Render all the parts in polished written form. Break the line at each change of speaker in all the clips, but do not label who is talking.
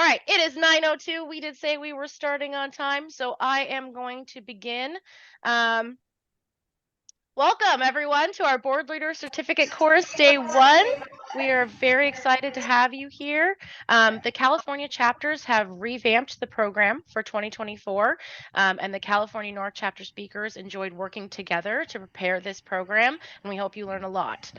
right, it is 9:02. We did say we were starting on time, so I am going to begin. Welcome, everyone, to our Board Leader Certificate course, Day 1. We are very excited to have you here. The California chapters have revamped the program for 2024, and the California North chapter speakers enjoyed working together to prepare this program, and we hope you learn a lot.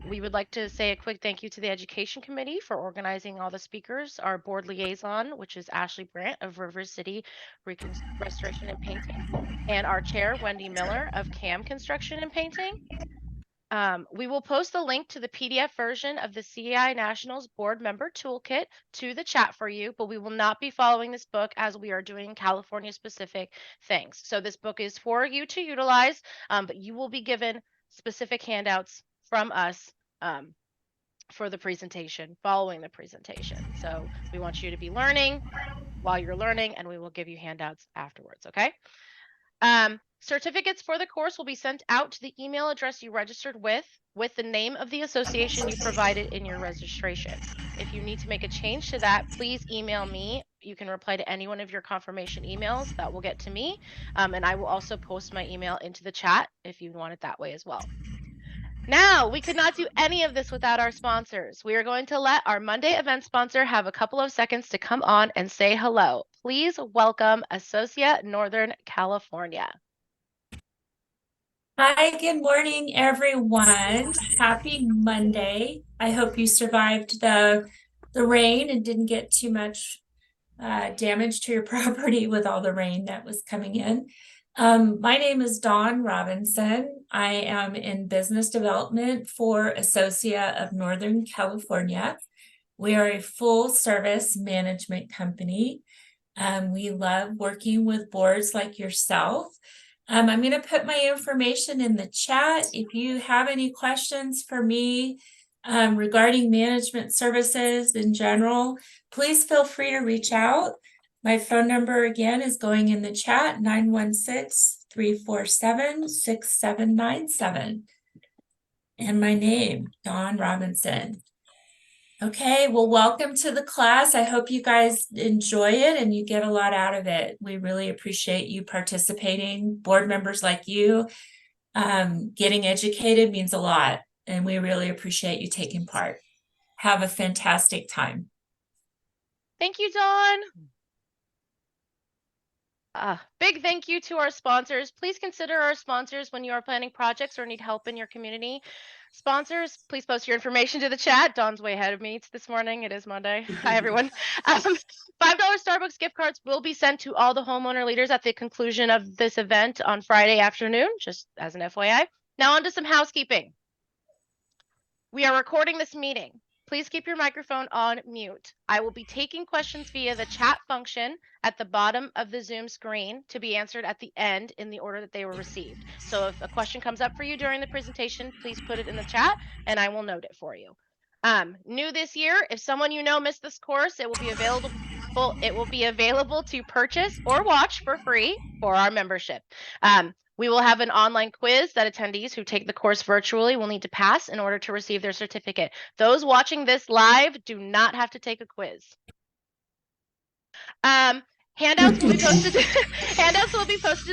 We would like to say a quick thank you to the Education Committee for organizing all the speakers, our board liaison, which is Ashley Brandt of River City Restoration and Painting, and our chair, Wendy Miller of CAM Construction and Painting. We will post the link to the PDF version of the CEI Nationals Board Member Toolkit to the chat for you, but we will not be following this book as we are doing California-specific things. So this book is for you to utilize, but you will be given specific handouts from us for the presentation, following the presentation. So we want you to be learning while you're learning, and we will give you handouts afterwards, okay? Certificates for the course will be sent out to the email address you registered with the name of the association you provided in your registration. If you need to make a change to that, please email me. You can reply to any one of your confirmation emails that will get to me, and I will also post my email into the chat if you want it that way as well. Now, we could not do any of this without our sponsors. We are going to let our Monday event sponsor have a couple of seconds to come on and say hello. Please welcome Associa Northern California.
Hi, good morning, everyone. Happy Monday. I hope you survived the rain and didn't get too much damage to your property with all the rain that was coming in. My name is Dawn Robinson. I am in business development for Associa of Northern California. We are a full service management company. We love working with boards like yourself. I'm going to put my information in the chat. If you have any questions for me regarding management services in general, please feel free to reach out. My phone number again is going in the chat, 916-347-6797. And my name, Dawn Robinson. Okay, well, welcome to the class. I hope you guys enjoy it and you get a lot out of it. We really appreciate you participating. Board members like you, getting educated means a lot, and we really appreciate you taking part. Have a fantastic time.
Thank you, Dawn. Big thank you to our sponsors. Please consider our sponsors when you are planning projects or need help in your community. Sponsors, please post your information to the chat. Dawn's way ahead of me this morning. It is Monday. Hi, everyone. $5 Starbucks gift cards will be sent to all the homeowner leaders at the conclusion of this event on Friday afternoon, just as an FYI. Now on to some housekeeping. We are recording this meeting. Please keep your microphone on mute. I will be taking questions via the chat function at the bottom of the Zoom screen to be answered at the end in the order that they were received. So if a question comes up for you during the presentation, please put it in the chat and I will note it for you. New this year, if someone you know missed this course, it will be available to purchase or watch for free for our membership. We will have an online quiz that attendees who take the course virtually will need to pass in order to receive their certificate. Those watching this live do not have to take a quiz. Handouts will be posted to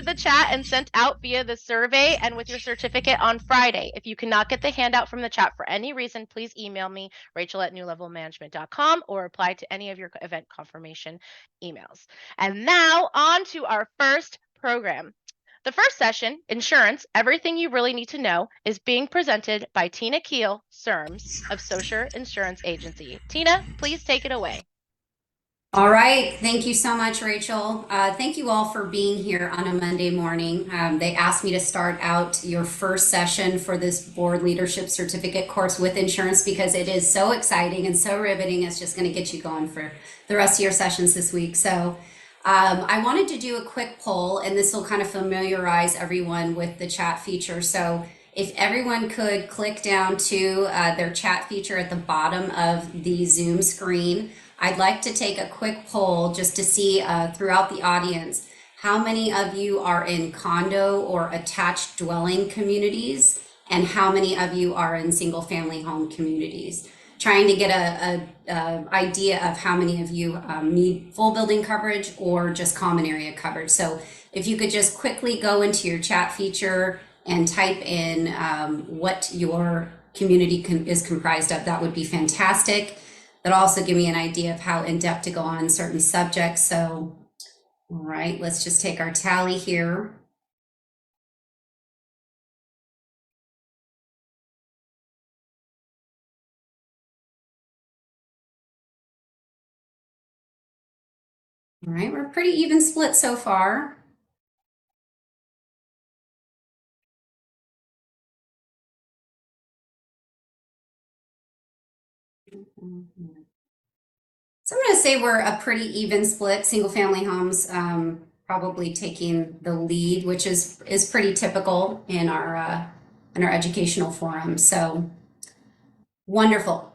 the chat and sent out via the survey and with your certificate on Friday. If you cannot get the handout from the chat for any reason, please email me, rachel@newlevelmanagement.com, or reply to any of your event confirmation emails. And now on to our first program. The first session, Insurance, Everything You Really Need to Know, is being presented by Tina Keele, CIRMS of Socher Insurance Agency. Tina, please take it away.
All right. Thank you so much, Rachel. Thank you all for being here on a Monday morning. They asked me to start out your first session for this board leadership certificate course with insurance because it is so exciting and so riveting. It's just going to get you going for the rest of your sessions this week. So I wanted to do a quick poll, and this will kind of familiarize everyone with the chat feature. So if everyone could click down to their chat feature at the bottom of the Zoom screen, I'd like to take a quick poll just to see throughout the audience how many of you are in condo or attached dwelling communities and how many of you are in single family home communities. trying to get a idea of how many of you need full building coverage or just common area coverage. So if you could just quickly go into your chat feature and type in what your community is comprised of, that would be fantastic. That'll also give me an idea of how in depth to go on certain subjects. So, all right, let's just take our tally here. All right, we're pretty even split so far. So I'm going to say we're a pretty even split. Single family homes probably taking the lead, which is pretty typical in our educational forum. So wonderful.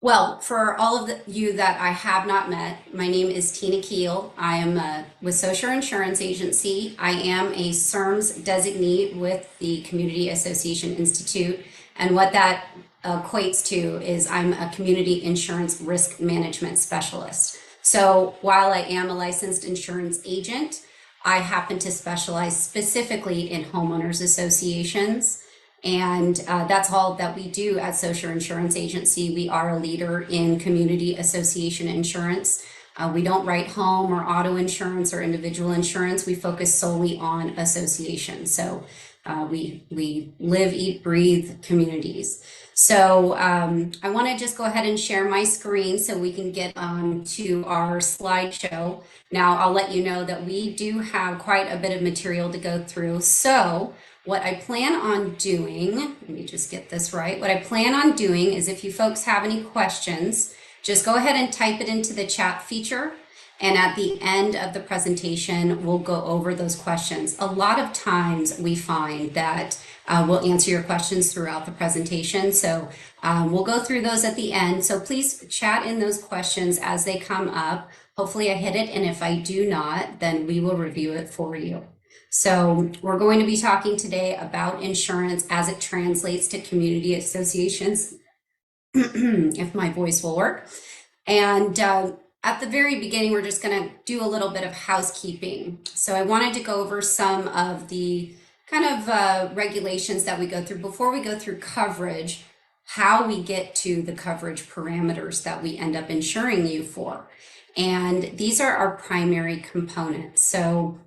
Well, for all of you that I have not met, my name is Tina Keele. I am with Socher Insurance Agency. I am a CIRMS designee with the Community Association Institute. And what that equates to is I'm a community insurance risk management specialist. So while I am a licensed insurance agent, I happen to specialize specifically in homeowners associations. And that's all that we do at Socher Insurance Agency. We are a leader in community association insurance. We don't write home or auto insurance or individual insurance. We focus solely on associations. So we live, eat, breathe communities. So I want to just go ahead and share my screen so we can get to our slideshow. Now, I'll let you know that we do have quite a bit of material to go through. So what I plan on doing, let me just get this right. What I plan on doing is if you folks have any questions, just go ahead and type it into the chat feature. And at the end of the presentation, we'll go over those questions. A lot of times we find that we'll answer your questions throughout the presentation. So we'll go through those at the end. So please chat in those questions as they come up. Hopefully I hit it. And if I do not, then we will review it for you. So we're going to be talking today about insurance as it translates to community associations, if my voice will work. And at the very beginning, we're just going to do a little bit of housekeeping. So I wanted to go over some of the kind of regulations that we go through before we go through coverage, how we get to the coverage parameters that we end up insuring you for. And these are our primary components. So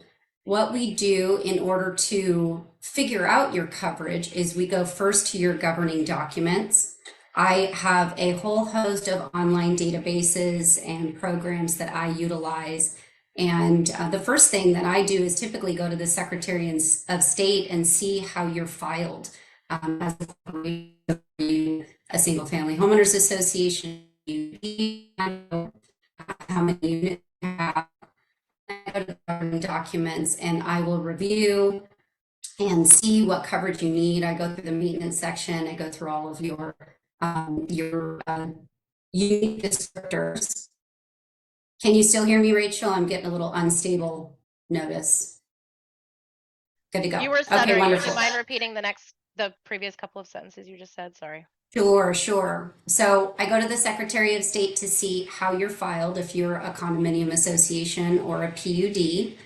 what we do in order to figure out your coverage is we go first to your governing documents. I have a whole host of online databases and programs that I utilize. And the first thing that I do is typically go to the Secretary of State and see how you're filed as a single family homeowners association, how many units you have. I go to the governing documents and I will review and see what coverage you need. I go through the maintenance section. I go through all of your unique descriptors. Can you still hear me, Rachel? I'm getting a little unstable notice. Good to go.
You were stuttering.
Okay, wonderful.
Would you mind repeating the previous couple of sentences you just said? Sorry.
Sure. So I go to the Secretary of State to see how you're filed, if you're a condominium association or a PUD.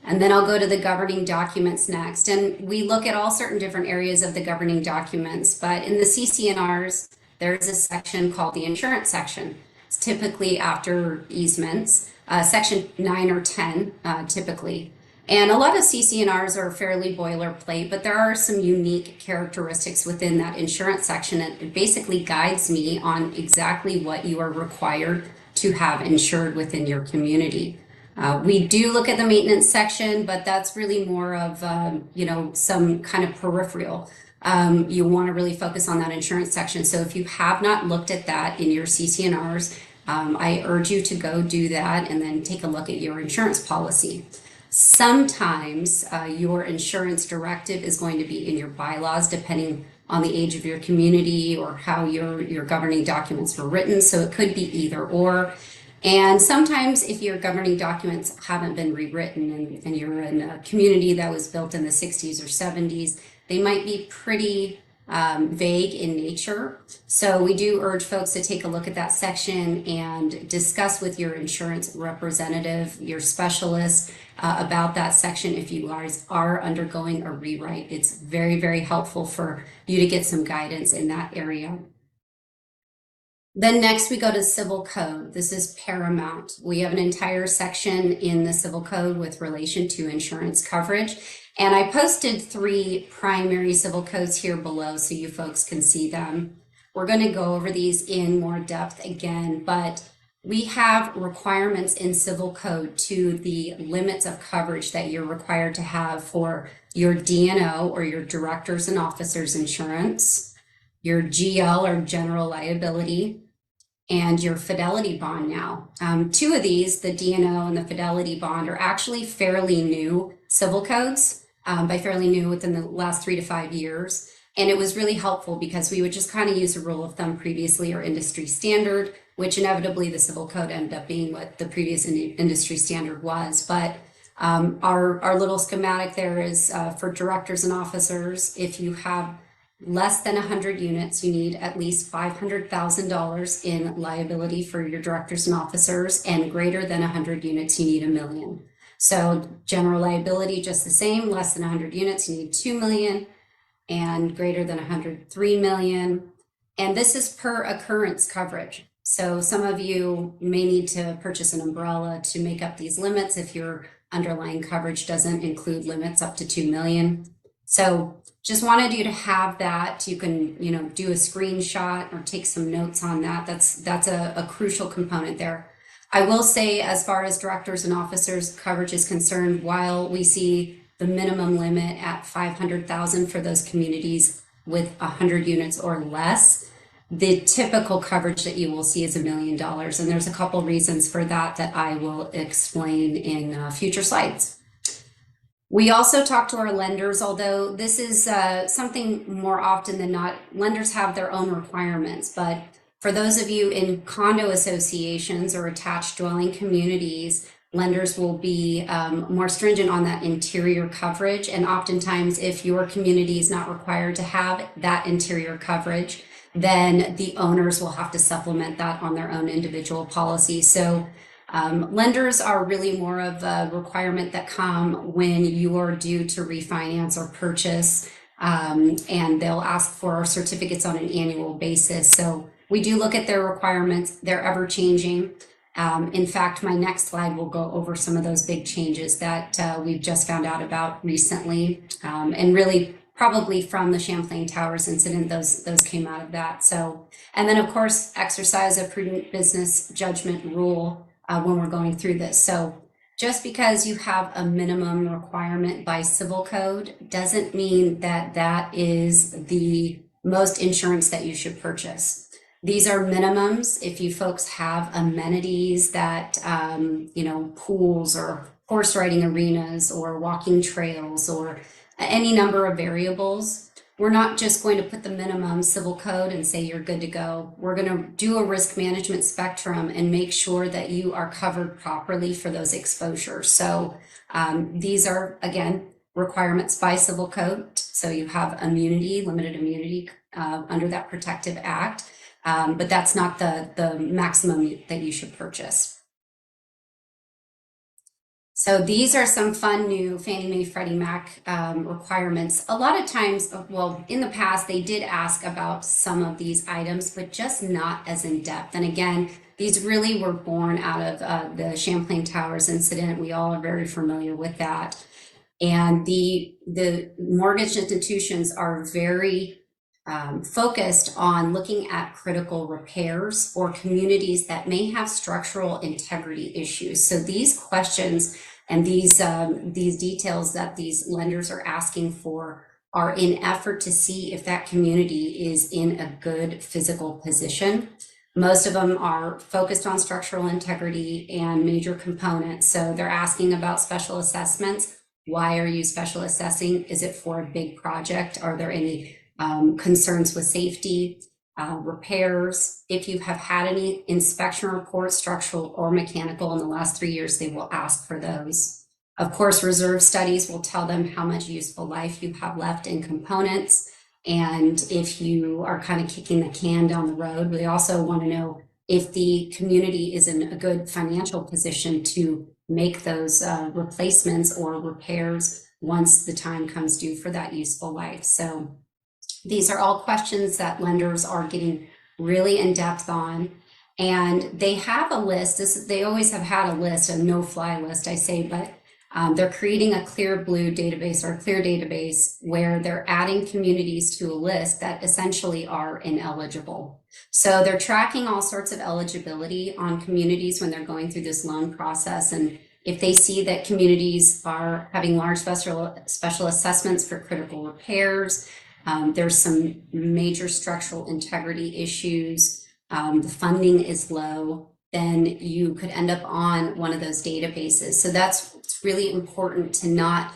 And then I'll go to the governing documents next. And we look at all certain different areas of the governing documents. But in the CC&Rs, there's a section called the insurance section. It's typically after easements, section 9 or 10, typically. And a lot of CC&Rs are fairly boilerplate, but there are some unique characteristics within that insurance section. It basically guides me on exactly what you are required to have insured within your community. We do look at the maintenance section, but that's really more of, some kind of peripheral. You want to really focus on that insurance section. So if you have not looked at that in your CC&Rs, I urge you to go do that and then take a look at your insurance policy. Sometimes your insurance directive is going to be in your bylaws, depending on the age of your community or how your governing documents were written. So it could be either or. And sometimes if your governing documents haven't been rewritten and you're in a community that was built in the 60s or 70s, they might be pretty vague in nature. So we do urge folks to take a look at that section and discuss with your insurance representative, your specialist, about that section if you guys are undergoing a rewrite. It's very, very helpful for you to get some guidance in that area. Then next we go to civil code. This is paramount. We have an entire section in the civil code with relation to insurance coverage. And I posted 3 primary civil codes here below so you folks can see them. We're going to go over these in more depth again, but we have requirements in civil code to the limits of coverage that you're required to have for your D&O or your directors and officers insurance, your GL or general liability, and your fidelity bond now. 2 of these, the D&O and the fidelity bond, are actually fairly new civil codes, by fairly new within the last 3 to 5 years. And it was really helpful because we would just kind of use a rule of thumb previously or industry standard, which inevitably the civil code ended up being what the previous industry standard was. But our little schematic there is for directors and officers. If you have less than 100 units, you need at least $500,000 in liability for your directors and officers, and greater than 100 units, you need $1 million. So general liability, just the same, less than 100 units, you need $2 million, and greater than 100, $3 million. And this is per occurrence coverage. So some of you may need to purchase an umbrella to make up these limits if your underlying coverage doesn't include limits up to 2 million. So just wanted you to have that. You can, do a screenshot or take some notes on that. That's a crucial component there. I will say, as far as directors and officers coverage is concerned, while we see the minimum limit at 500,000 for those communities with 100 units or less, the typical coverage that you will see is $1 million. And there's a couple reasons for that I will explain in future slides. We also talk to our lenders, although this is something more often than not, lenders have their own requirements. But for those of you in condo associations or attached dwelling communities, lenders will be more stringent on that interior coverage. And oftentimes, if your community is not required to have that interior coverage, then the owners will have to supplement that on their own individual policy. So lenders are really more of a requirement that come when you are due to refinance or purchase, and they'll ask for certificates on an annual basis. So we do look at their requirements. They're ever changing. In fact, my next slide will go over some of those big changes that we've just found out about recently, and really probably from the Champlain Towers incident, those came out of that. So, and then of course, exercise a prudent business judgment rule when we're going through this. So just because you have a minimum requirement by civil code doesn't mean that that is the most insurance that you should purchase. These are minimums. If you folks have amenities that, pools or horse riding arenas or walking trails or any number of variables, we're not just going to put the minimum civil code and say you're good to go. We're going to do a risk management spectrum and make sure that you are covered properly for those exposures. So these are, again, requirements by civil code. So you have immunity, limited immunity under that protective act. But that's not the maximum that you should purchase. So these are some fun new Fannie Mae Freddie Mac requirements. A lot of times, well, in the past, they did ask about some of these items, but just not as in depth. And again, these really were born out of the Champlain Towers incident. We all are very familiar with that. And the mortgage institutions are very focused on looking at critical repairs or communities that may have structural integrity issues. So these questions and these details that these lenders are asking for are in effort to see if that community is in a good physical position. Most of them are focused on structural integrity and major components. So they're asking about special assessments. Why are you special assessing? Is it for a big project? Are there any concerns with safety, repairs? If you have had any inspection reports, structural or mechanical, in the last 3 years, they will ask for those. Of course, reserve studies will tell them how much useful life you have left in components. And if you are kind of kicking the can down the road, we also want to know if the community is in a good financial position to make those replacements or repairs once the time comes due for that useful life. So these are all questions that lenders are getting really in depth on. And they have a list. They always have had a list, a no-fly list, I say, but they're creating a clear blue database or a clear database where they're adding communities to a list that essentially are ineligible. So they're tracking all sorts of eligibility on communities when they're going through this loan process. And if they see that communities are having large special assessments for critical repairs, there's some major structural integrity issues, the funding is low, then you could end up on one of those databases. So it's really important to not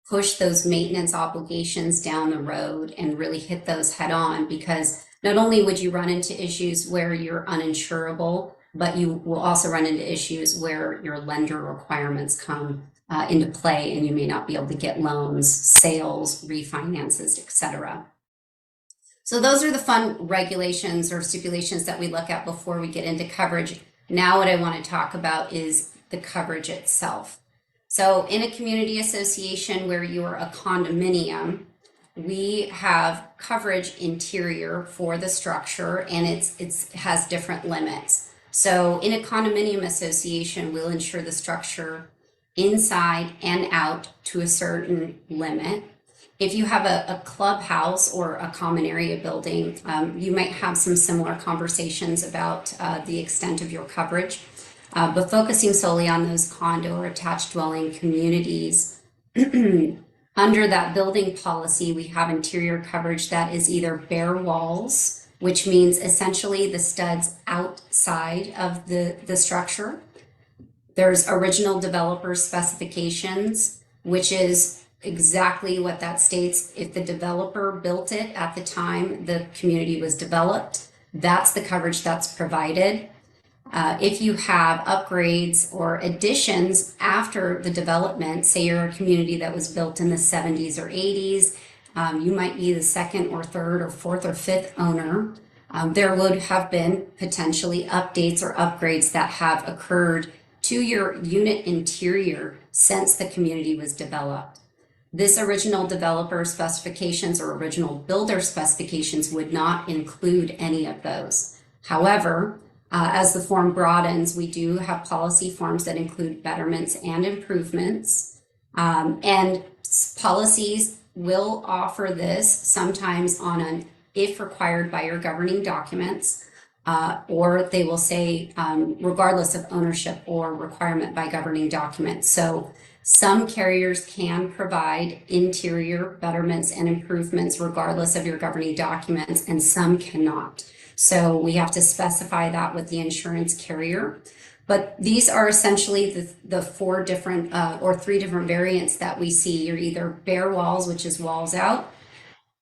push those maintenance obligations down the road and really hit those head on, because not only would you run into issues where you're uninsurable, but you will also run into issues where your lender requirements come into play and you may not be able to get loans, sales, refinances, etc. So those are the fun regulations or stipulations that we look at before we get into coverage. Now what I want to talk about is the coverage itself. So in a community association where you are a condominium, we have coverage interior for the structure, and it has different limits. So in a condominium association, we'll insure the structure inside and out to a certain limit. If you have a clubhouse or a common area building, you might have some similar conversations about the extent of your coverage. But focusing solely on those condo or attached dwelling communities, under that building policy, we have interior coverage that is either bare walls, which means essentially the studs outside of the structure. There's original developer specifications, which is exactly what that states. If the developer built it at the time the community was developed, that's the coverage that's provided. If you have upgrades or additions after the development, say you're a community that was built in the 70s or 80s, you might be the second or third or fourth or fifth owner. There would have been potentially updates or upgrades that have occurred to your unit interior since the community was developed. This original developer specifications or original builder specifications would not include any of those. However, as the form broadens, we do have policy forms that include betterments and improvements. And policies will offer this sometimes on an if required by your governing documents, or they will say regardless of ownership or requirement by governing documents. So some carriers can provide interior betterments and improvements regardless of your governing documents, and some cannot. So we have to specify that with the insurance carrier. But these are essentially the four different or three different variants that we see. You're either bare walls, which is walls out,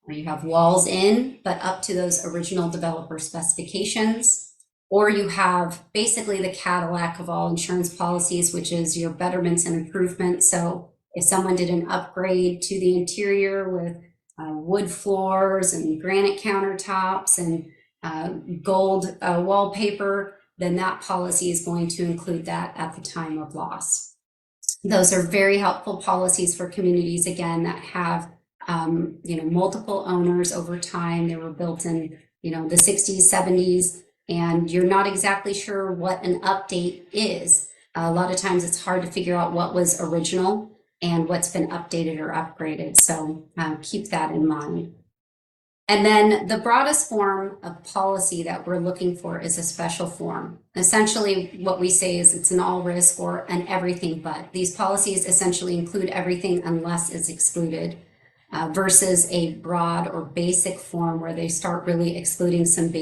or you have walls in, but up to those original developer specifications. Or you have basically the Cadillac of all insurance policies, which is your betterments and improvements. So if someone did an upgrade to the interior with wood floors and granite countertops and gold wallpaper, then that policy is going to include that at the time of loss. Those are very helpful policies for communities, again, that have multiple owners over time. They were built in the 60s, 70s, and you're not exactly sure what an update is. A lot of times it's hard to figure out what was original and what's been updated or upgraded. So keep that in mind. And then the broadest form of policy that we're looking for is a special form. Essentially, what we say is it's an all risk or an everything but. These policies essentially include everything unless it's excluded, versus a broad or basic form where they start really excluding some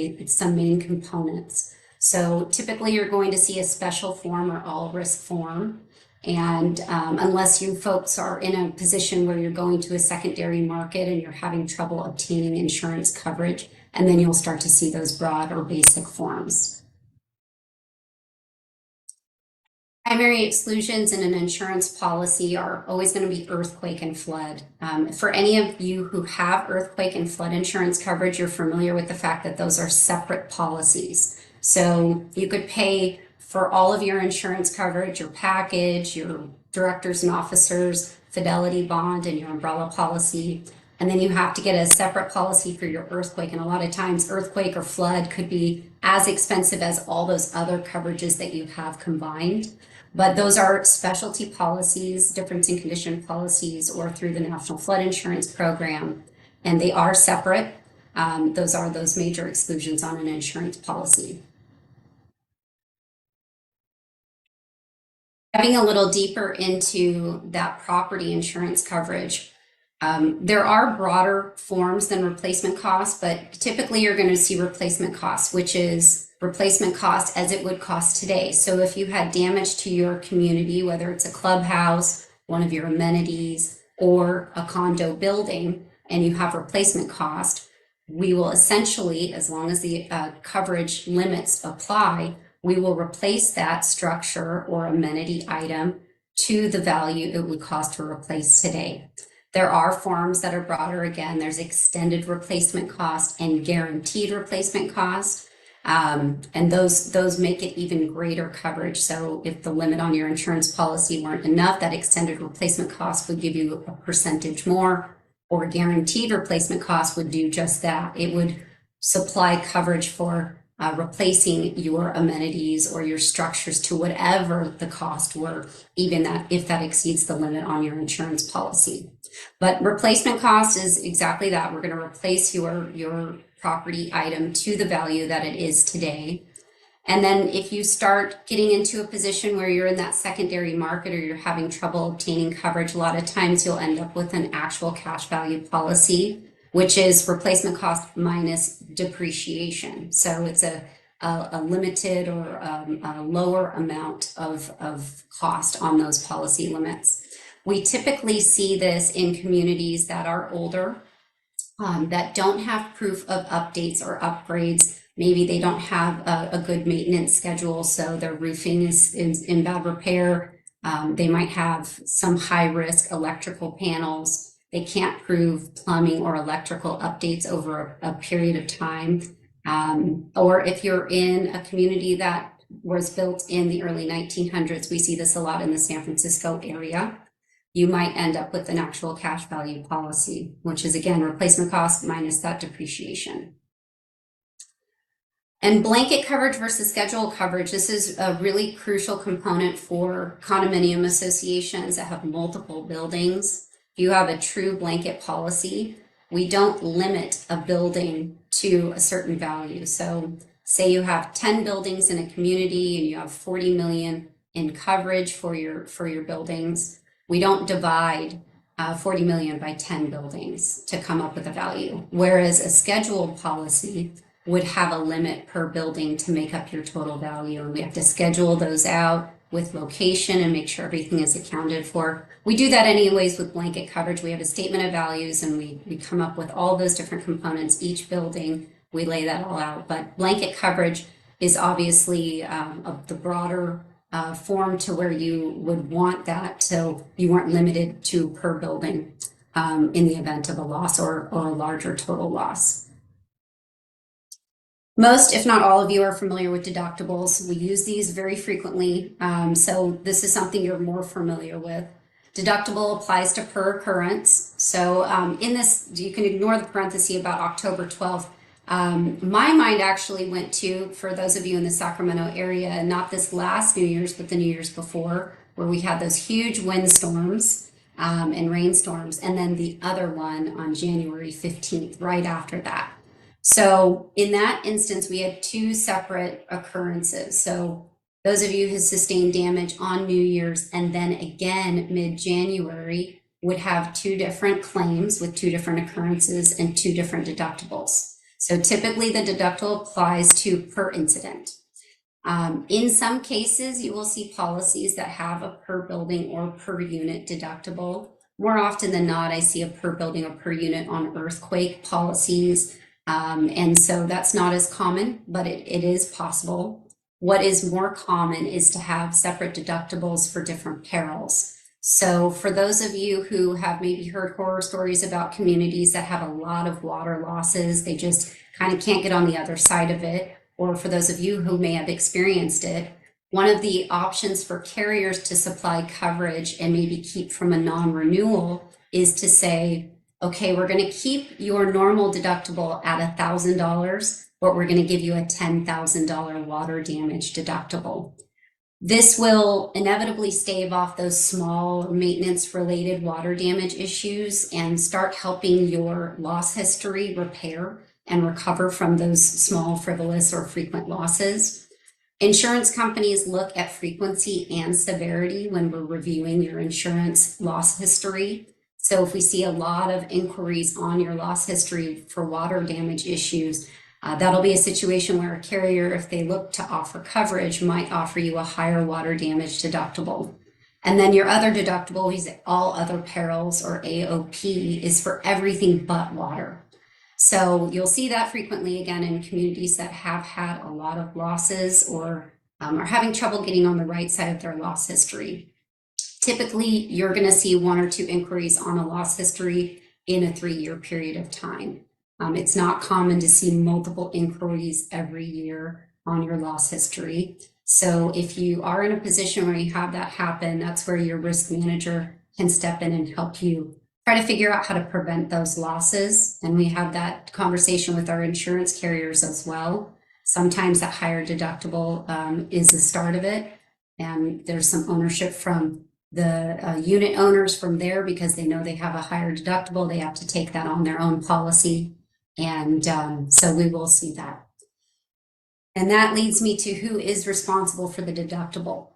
main components. So typically you're going to see a special form or all risk form. And unless you folks are in a position where you're going to a secondary market and you're having trouble obtaining insurance coverage, and then you'll start to see those broad or basic forms. Primary exclusions in an insurance policy are always going to be earthquake and flood. For any of you who have earthquake and flood insurance coverage, you're familiar with the fact that those are separate policies. So you could pay for all of your insurance coverage, your package, your directors and officers, fidelity bond, and your umbrella policy. And then you have to get a separate policy for your earthquake. And a lot of times earthquake or flood could be as expensive as all those other coverages that you have combined. But those are specialty policies, difference in condition policies, or through the National Flood Insurance Program. And they are separate. Those are those major exclusions on an insurance policy. Diving a little deeper into that property insurance coverage, there are broader forms than replacement costs, but typically you're going to see replacement costs, which is replacement cost as it would cost today. So if you had damage to your community, whether it's a clubhouse, one of your amenities, or a condo building, and you have replacement cost, we will essentially, as long as the coverage limits apply, we will replace that structure or amenity item to the value it would cost to replace today. There are forms that are broader. Again, there's extended replacement cost and guaranteed replacement cost. And those make it even greater coverage. So if the limit on your insurance policy weren't enough, that extended replacement cost would give you a percentage more, or guaranteed replacement cost would do just that. It would supply coverage for replacing your amenities or your structures to whatever the cost were, even that if that exceeds the limit on your insurance policy. But replacement cost is exactly that. We're going to replace your property item to the value that it is today. And then if you start getting into a position where you're in that secondary market or you're having trouble obtaining coverage, a lot of times you'll end up with an actual cash value policy, which is replacement cost minus depreciation. So it's a limited or a lower amount of cost on those policy limits. We typically see this in communities that are older, that don't have proof of updates or upgrades. Maybe they don't have a good maintenance schedule, so their roofing is in bad repair. They might have some high risk electrical panels. They can't prove plumbing or electrical updates over a period of time. Or if you're in a community that was built in the early 1900s, we see this a lot in the San Francisco area. You might end up with an actual cash value policy, which is again, replacement cost minus that depreciation. And blanket coverage versus schedule coverage. This is a really crucial component for condominium associations that have multiple buildings. If you have a true blanket policy, we don't limit a building to a certain value. So say you have 10 buildings in a community and you have 40 million in coverage for your buildings. We don't divide 40 million by 10 buildings to come up with a value. Whereas a scheduled policy would have a limit per building to make up your total value. And we have to schedule those out with location and make sure everything is accounted for. We do that anyways with blanket coverage. We have a statement of values and we come up with all those different components, each building, we lay that all out. But blanket coverage is obviously of the broader form to where you would want that, so you weren't limited to per building in the event of a loss or a larger total loss. Most, if not all of you, are familiar with deductibles. We use these very frequently, so this is something you're more familiar with. Deductible applies to per occurrence. So in this, you can ignore the parenthesis about October 12th. My mind actually went to, for those of you in the Sacramento area, and not this last New Year's, but the New Year's before, where we had those huge windstorms and rainstorms, and then the other one on January 15th, right after that. So in that instance, we had two separate occurrences. So those of you who sustained damage on New Year's and then again mid-January would have two different claims with two different occurrences and two different deductibles. So typically the deductible applies to per incident. In some cases, you will see policies that have a per building or per unit deductible. More often than not, I see a per building or per unit on earthquake policies. And so that's not as common, but it is possible. What is more common is to have separate deductibles for different perils. So for those of you who have maybe heard horror stories about communities that have a lot of water losses, they just kind of can't get on the other side of it, or for those of you who may have experienced it, one of the options for carriers to supply coverage and maybe keep from a non-renewal is to say, okay, we're going to keep your normal deductible at $1,000, but we're going to give you a $10,000 water damage deductible. This will inevitably stave off those small maintenance related water damage issues and start helping your loss history repair and recover from those small, frivolous, or frequent losses. Insurance companies look at frequency and severity when we're reviewing your insurance loss history. So if we see a lot of inquiries on your loss history for water damage issues, that'll be a situation where a carrier, if they look to offer coverage, might offer you a higher water damage deductible. And then your other deductible is all other perils, or AOP, is for everything but water. So you'll see that frequently again in communities that have had a lot of losses or are having trouble getting on the right side of their loss history. Typically, you're going to see 1 or 2 inquiries on a loss history in a 3-year period of time. It's not common to see multiple inquiries every year on your loss history. So if you are in a position where you have that happen, that's where your risk manager can step in and help you try to figure out how to prevent those losses. And we have that conversation with our insurance carriers as well. Sometimes that higher deductible is the start of it. And there's some ownership from the unit owners from there because they know they have a higher deductible. They have to take that on their own policy. And so we will see that. And that leads me to who is responsible for the deductible.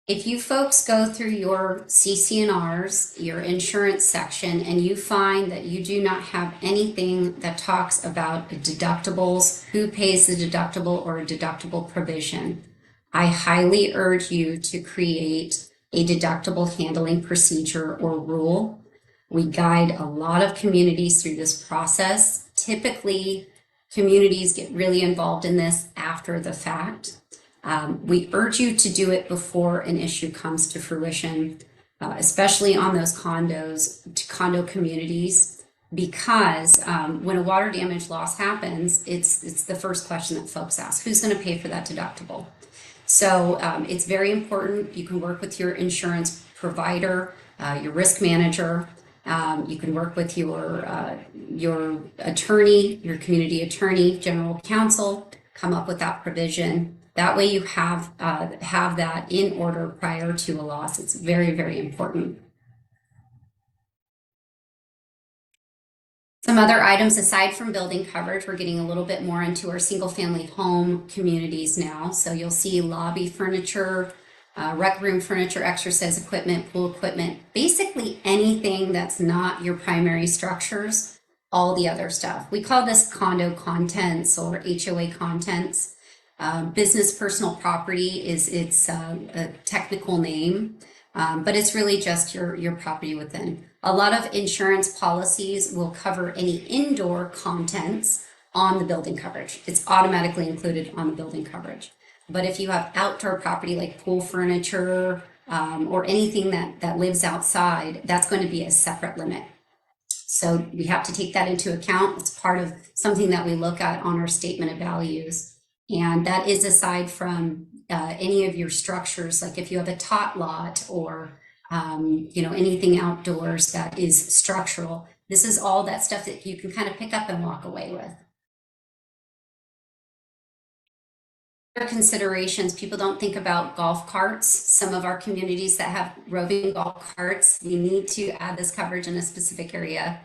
If you folks go through your CC&Rs, your insurance section, and you find that you do not have anything that talks about deductibles, who pays the deductible, or a deductible provision, I highly urge you to create a deductible handling procedure or rule. We guide a lot of communities through this process. Typically, communities get really involved in this after the fact. We urge you to do it before an issue comes to fruition, especially on those condo communities, because when a water damage loss happens, it's the first question that folks ask: who's going to pay for that deductible? So it's very important. You can work with your insurance provider, your risk manager. You can work with your attorney, your community attorney, general counsel, come up with that provision. That way you have that in order prior to a loss. It's very, very important. Some other items aside from building coverage, we're getting a little bit more into our single family home communities now. So you'll see lobby furniture, rec room furniture, exercise equipment, pool equipment, basically anything that's not your primary structures, all the other stuff. We call this condo contents or HOA contents. Business personal property is a technical name, but it's really just your property within. A lot of insurance policies will cover any indoor contents on the building coverage. It's automatically included on the building coverage. But if you have outdoor property like pool furniture or anything that lives outside, that's going to be a separate limit. So we have to take that into account. It's part of something that we look at on our statement of values. And that is aside from any of your structures, like if you have a tot lot or anything outdoors that is structural. This is all that stuff that you can kind of pick up and walk away with. Other considerations, people don't think about golf carts. Some of our communities that have roving golf carts, we need to add this coverage in a specific area.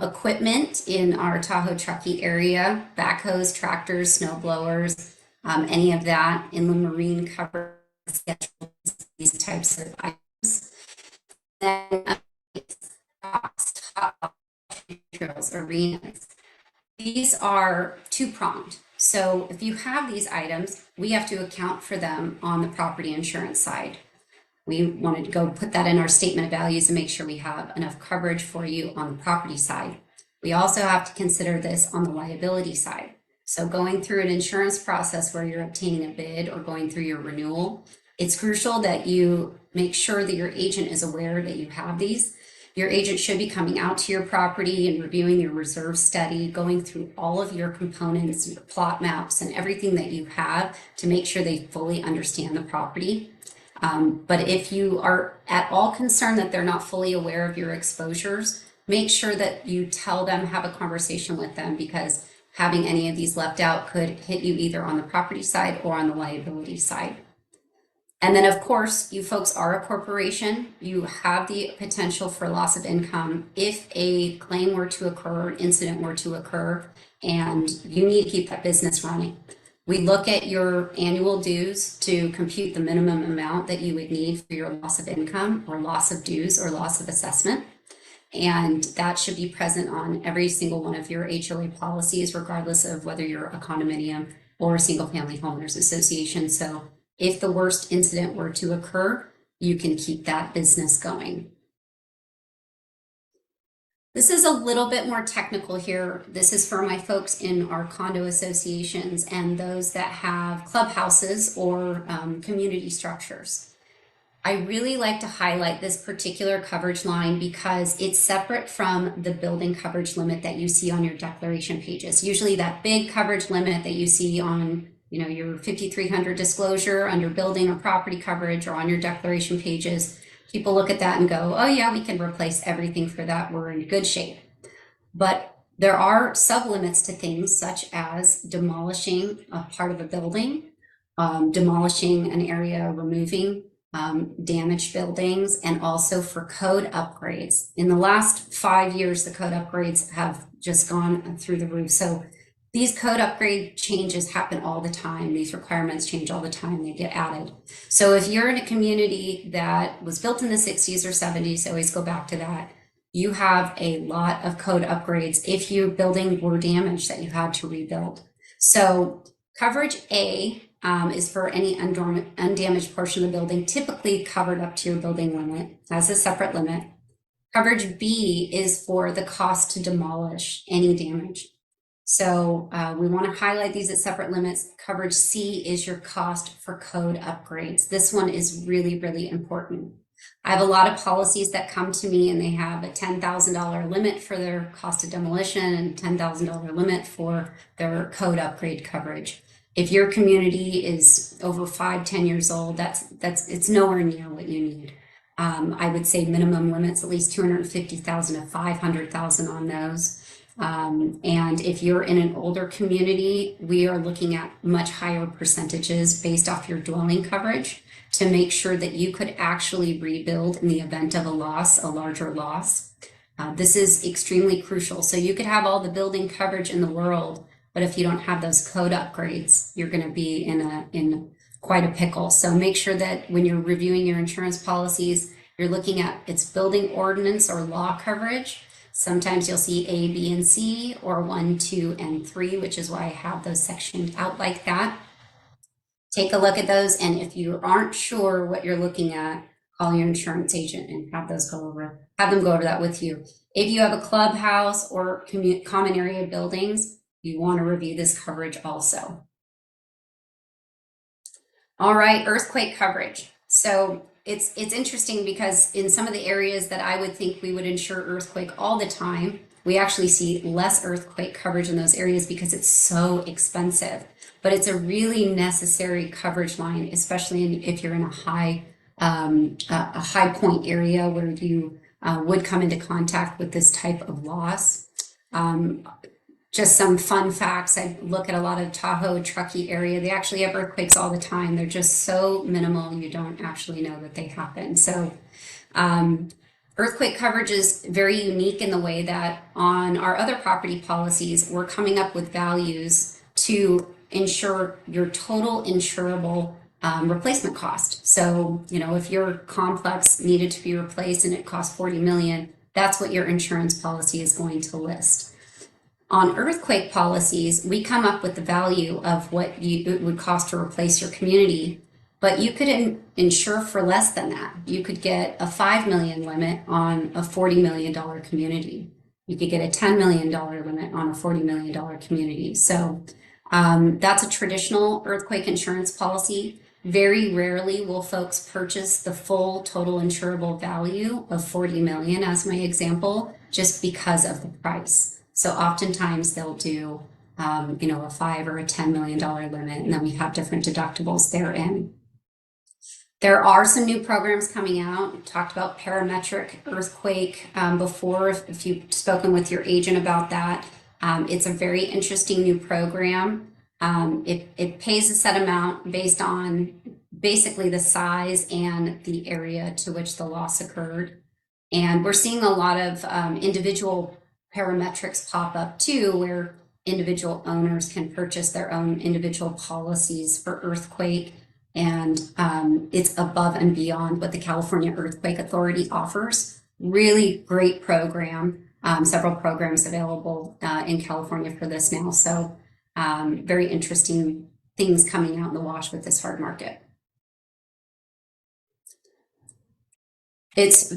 Equipment in our Tahoe Truckee area, backhoes, tractors, snow blowers, any of that in the marine cover these types of items. Then trails, arenas. These are two-pronged. So if you have these items, we have to account for them on the property insurance side. We wanted to go put that in our statement of values and make sure we have enough coverage for you on the property side. We also have to consider this on the liability side. So going through an insurance process where you're obtaining a bid or going through your renewal, it's crucial that you make sure that your agent is aware that you have these. Your agent should be coming out to your property and reviewing your reserve study, going through all of your components, your plot maps, and everything that you have to make sure they fully understand the property. But if you are at all concerned that they're not fully aware of your exposures, make sure that you tell them, have a conversation with them, because having any of these left out could hit you either on the property side or on the liability side. And then, of course, you folks are a corporation. You have the potential for loss of income if a claim were to occur, an incident were to occur, and you need to keep that business running. We look at your annual dues to compute the minimum amount that you would need for your loss of income or loss of dues or loss of assessment. And that should be present on every single one of your HOA policies, regardless of whether you're a condominium or a single family homeowners association. So if the worst incident were to occur, you can keep that business going. This is a little bit more technical here. This is for my folks in our condo associations and those that have clubhouses or community structures. I really like to highlight this particular coverage line because it's separate from the building coverage limit that you see on your declaration pages. Usually that big coverage limit that you see on your 5300 disclosure under building or property coverage or on your declaration pages, people look at that and go, oh yeah, we can replace everything for that. We're in good shape. But there are sublimits to things such as demolishing a part of a building, demolishing an area, removing damaged buildings, and also for code upgrades. In the last 5 years, the code upgrades have just gone through the roof. So these code upgrade changes happen all the time. These requirements change all the time. They get added. So if you're in a community that was built in the 60s or 70s, I always go back to that, you have a lot of code upgrades if your building were damaged that you had to rebuild. So coverage A is for any undamaged portion of the building, typically covered up to your building limit as a separate limit. Coverage B is for the cost to demolish any damage. So we want to highlight these at separate limits. Coverage C is your cost for code upgrades. This one is really, really important. I have a lot of policies that come to me and they have a $10,000 limit for their cost of demolition and $10,000 limit for their code upgrade coverage. If your community is over 5-10 years old, it's nowhere near what you need. I would say minimum limits at least 250,000 to 500,000 on those. And if you're in an older community, we are looking at much higher percentages based off your dwelling coverage to make sure that you could actually rebuild in the event of a loss, a larger loss. This is extremely crucial. So you could have all the building coverage in the world, but if you don't have those code upgrades, you're going to be in quite a pickle. So make sure that when you're reviewing your insurance policies, you're looking at its building ordinance or law coverage. Sometimes you'll see A, B, and C, or 1, 2, and 3, which is why I have those sectioned out like that. Take a look at those, and if you aren't sure what you're looking at, call your insurance agent and have them go over that with you. If you have a clubhouse or common area buildings, you want to review this coverage also. All right, earthquake coverage. So it's interesting because in some of the areas that I would think we would insure earthquake all the time, we actually see less earthquake coverage in those areas because it's so expensive. But it's a really necessary coverage line, especially if you're in a high point area where you would come into contact with this type of loss. Just some fun facts. I look at a lot of Tahoe, Truckee area. They actually have earthquakes all the time. They're just so minimal, you don't actually know that they happen. So earthquake coverage is very unique in the way that on our other property policies, we're coming up with values to insure your total insurable replacement cost. So, if your complex needed to be replaced and it cost $40 million, that's what your insurance policy is going to list. On earthquake policies, we come up with the value of what it would cost to replace your community, but you could insure for less than that. You could get a $5 million limit on a $40 million community. You could get a $10 million limit on a $40 million community. So That's a traditional earthquake insurance policy. Very rarely will folks purchase the full total insurable value of 40 million as my example, just because of the price. So oftentimes they'll do, a $5 or a $10 million limit, and then we have different deductibles therein. There are some new programs coming out. We talked about parametric earthquake before, if you've spoken with your agent about that. It's a very interesting new program. It pays a set amount based on basically the size and the area to which the loss occurred. And we're seeing a lot of individual parametrics pop up too, where individual owners can purchase their own individual policies for earthquake. And it's above and beyond what the California Earthquake Authority offers. Really great program. Several programs available in California for this now. So very interesting things coming out in the wash with this hard market. It's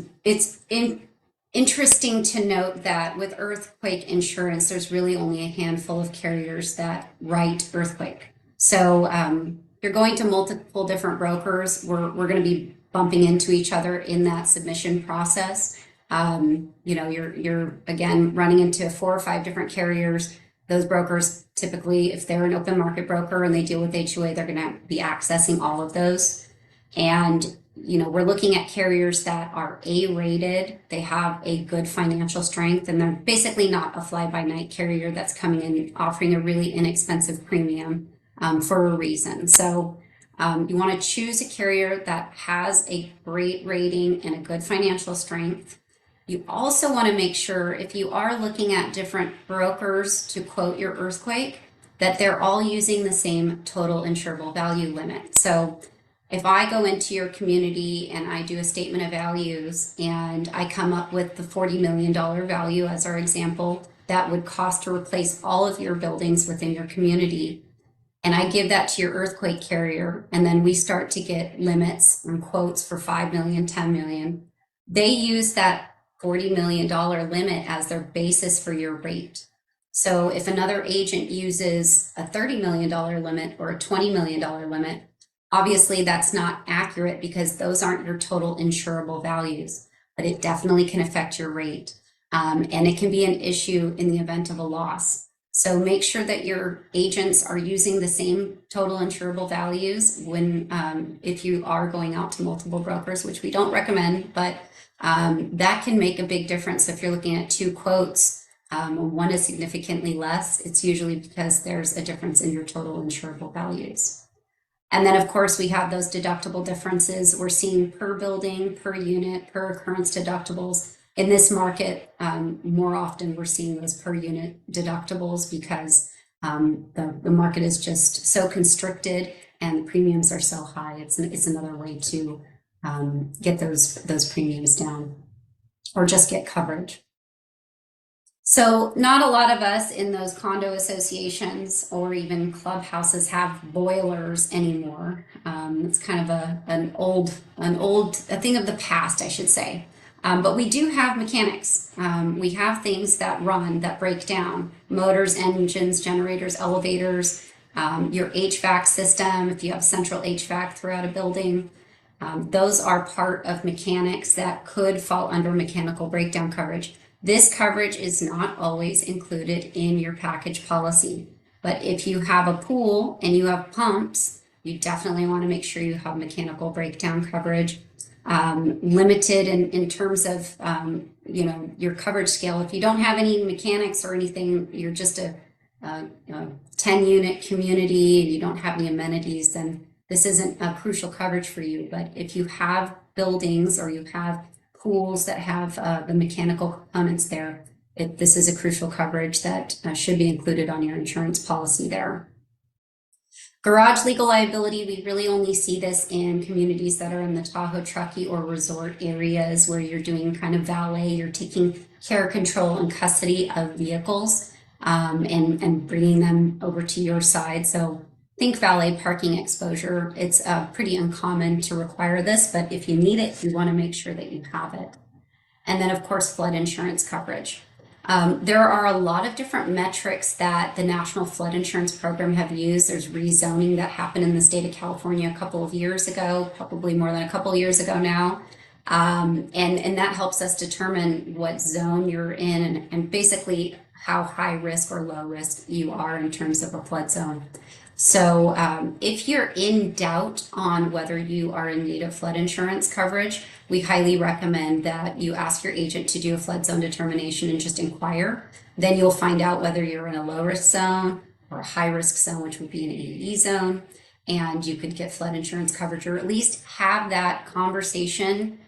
interesting to note that with earthquake insurance, there's really only a handful of carriers that write earthquake. So you're going to multiple different brokers. We're going to be bumping into each other in that submission process. You're again running into 4 or 5 different carriers. Those brokers typically, if they're an open market broker and they deal with HOA, they're going to be accessing all of those. And we're looking at carriers that are A-rated. They have a good financial strength, and they're basically not a fly-by-night carrier that's coming in offering a really inexpensive premium for a reason. So you want to choose a carrier that has a great rating and a good financial strength. You also want to make sure, if you are looking at different brokers to quote your earthquake, that they're all using the same total insurable value limit. So if I go into your community and I do a statement of values and I come up with the $40 million value as our example, that would cost to replace all of your buildings within your community, and I give that to your earthquake carrier, and then we start to get limits and quotes for 5 million, 10 million, they use that $40 million limit as their basis for your rate. So if another agent uses a $30 million limit or a $20 million limit, obviously that's not accurate because those aren't your total insurable values, but it definitely can affect your rate. And it can be an issue in the event of a loss. So make sure that your agents are using the same total insurable values when, if you are going out to multiple brokers, which we don't recommend, but that can make a big difference. If you're looking at 2 quotes, one is significantly less, it's usually because there's a difference in your total insurable values. And then of course we have those deductible differences. We're seeing per building, per unit, per occurrence deductibles. In this market, more often we're seeing those per unit deductibles because the market is just so constricted and the premiums are so high. It's another way to get those premiums down or just get coverage. So not a lot of us in those condo associations or even clubhouses have boilers anymore. It's kind of a thing of the past, I should say. But we do have mechanics. We have things that run, that break down: motors, engines, generators, elevators, your HVAC system, if you have central HVAC throughout a building. Those are part of mechanics that could fall under mechanical breakdown coverage. This coverage is not always included in your package policy, but if you have a pool and you have pumps, you definitely want to make sure you have mechanical breakdown coverage. Limited in terms of your coverage scale. If you don't have any mechanics or anything, you're just a 10-unit community and you don't have any amenities, then this isn't a crucial coverage for you. But if you have buildings or you have pools that have the mechanical components there, this is a crucial coverage that should be included on your insurance policy there. Garage legal liability, we really only see this in communities that are in the Tahoe, Truckee, or resort areas where you're doing kind of valet, you're taking care, control, and custody of vehicles and bringing them over to your side. So think valet parking exposure. It's pretty uncommon to require this, but if you need it, you want to make sure that you have it. And then, of course, flood insurance coverage. There are a lot of different metrics that the National Flood Insurance Program have used. There's rezoning that happened in the state of California a couple of years ago, probably more than a couple of years ago now. And that helps us determine what zone you're in and basically how high risk or low risk you are in terms of a flood zone. So if you're in doubt on whether you are in need of flood insurance coverage, we highly recommend that you ask your agent to do a flood zone determination and just inquire. Then you'll find out whether you're in a low risk zone or a high risk zone, which would be an AE zone, and you could get flood insurance coverage, or at least have that conversation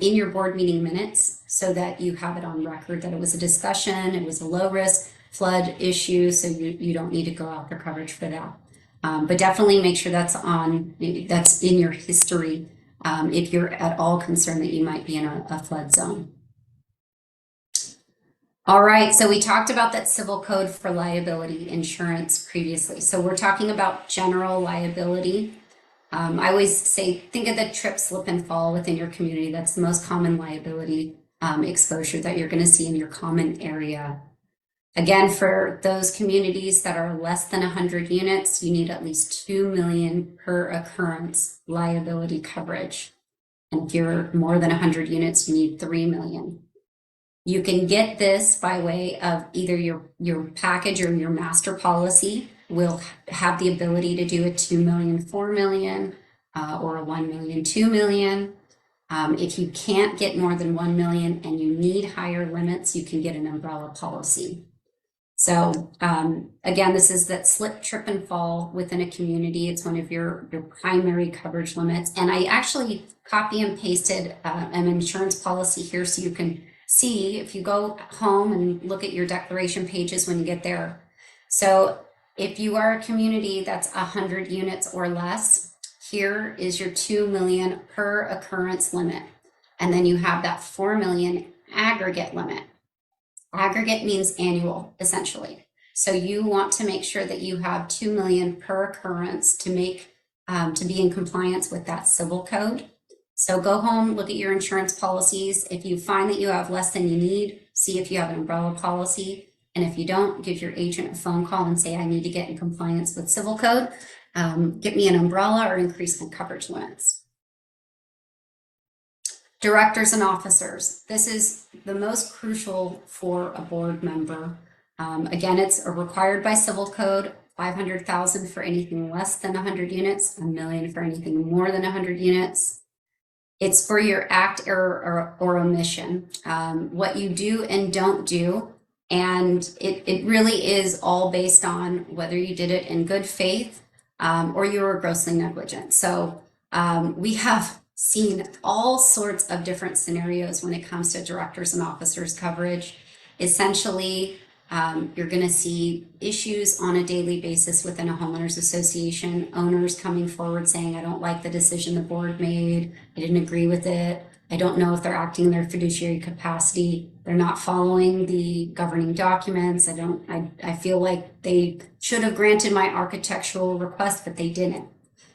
in your board meeting minutes so that you have it on record that it was a discussion, it was a low risk flood issue, so you don't need to go after coverage for that. But definitely make sure that's in your history if you're at all concerned that you might be in a flood zone. All right, so we talked about that civil code for liability insurance previously. So we're talking about general liability. I always say, think of the trip, slip, and fall within your community. That's the most common liability exposure that you're going to see in your common area. Again, for those communities that are less than 100 units, you need at least 2 million per occurrence liability coverage. And if you're more than 100 units, you need 3 million. You can get this by way of either your package or your master policy will have the ability to do a 2 million, 4 million, or a 1 million, 2 million. If you can't get more than 1 million and you need higher limits, you can get an umbrella policy. So again, this is that slip, trip, and fall within a community. It's one of your primary coverage limits. And I actually copy and pasted an insurance policy here so you can see if you go home and look at your declaration pages when you get there. So if you are a community that's 100 units or less, here is your 2 million per occurrence limit. And then you have that 4 million aggregate limit. Aggregate means annual, essentially. So you want to make sure that you have 2 million per occurrence to be in compliance with that civil code. So go home, look at your insurance policies. If you find that you have less than you need, see if you have an umbrella policy. And if you don't, give your agent a phone call and say, I need to get in compliance with civil code. Get me an umbrella or increase my coverage limits. Directors and officers. This is the most crucial for a board member. Again, it's required by civil code, 500,000 for anything less than 100 units, $1 million for anything more than 100 units. It's for your act, error, or omission, what you do and don't do. And it really is all based on whether you did it in good faith or you were grossly negligent. So we have seen all sorts of different scenarios when it comes to directors and officers coverage. Essentially, you're going to see issues on a daily basis within a homeowners association, owners coming forward saying, I don't like the decision the board made, I didn't agree with it, I don't know if they're acting in their fiduciary capacity, they're not following the governing documents, I feel like they should have granted my architectural request, but they didn't.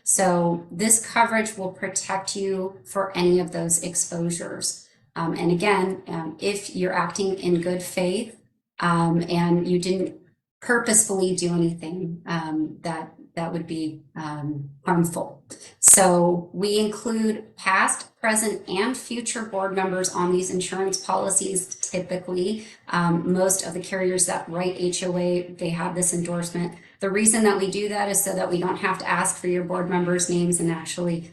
So this coverage will protect you for any of those exposures. And again, if you're acting in good faith, and you didn't purposefully do anything that would be harmful. So we include past, present, and future board members on these insurance policies. Typically, most of the carriers that write HOA, they have this endorsement. The reason that we do that is so that we don't have to ask for your board members' names and actually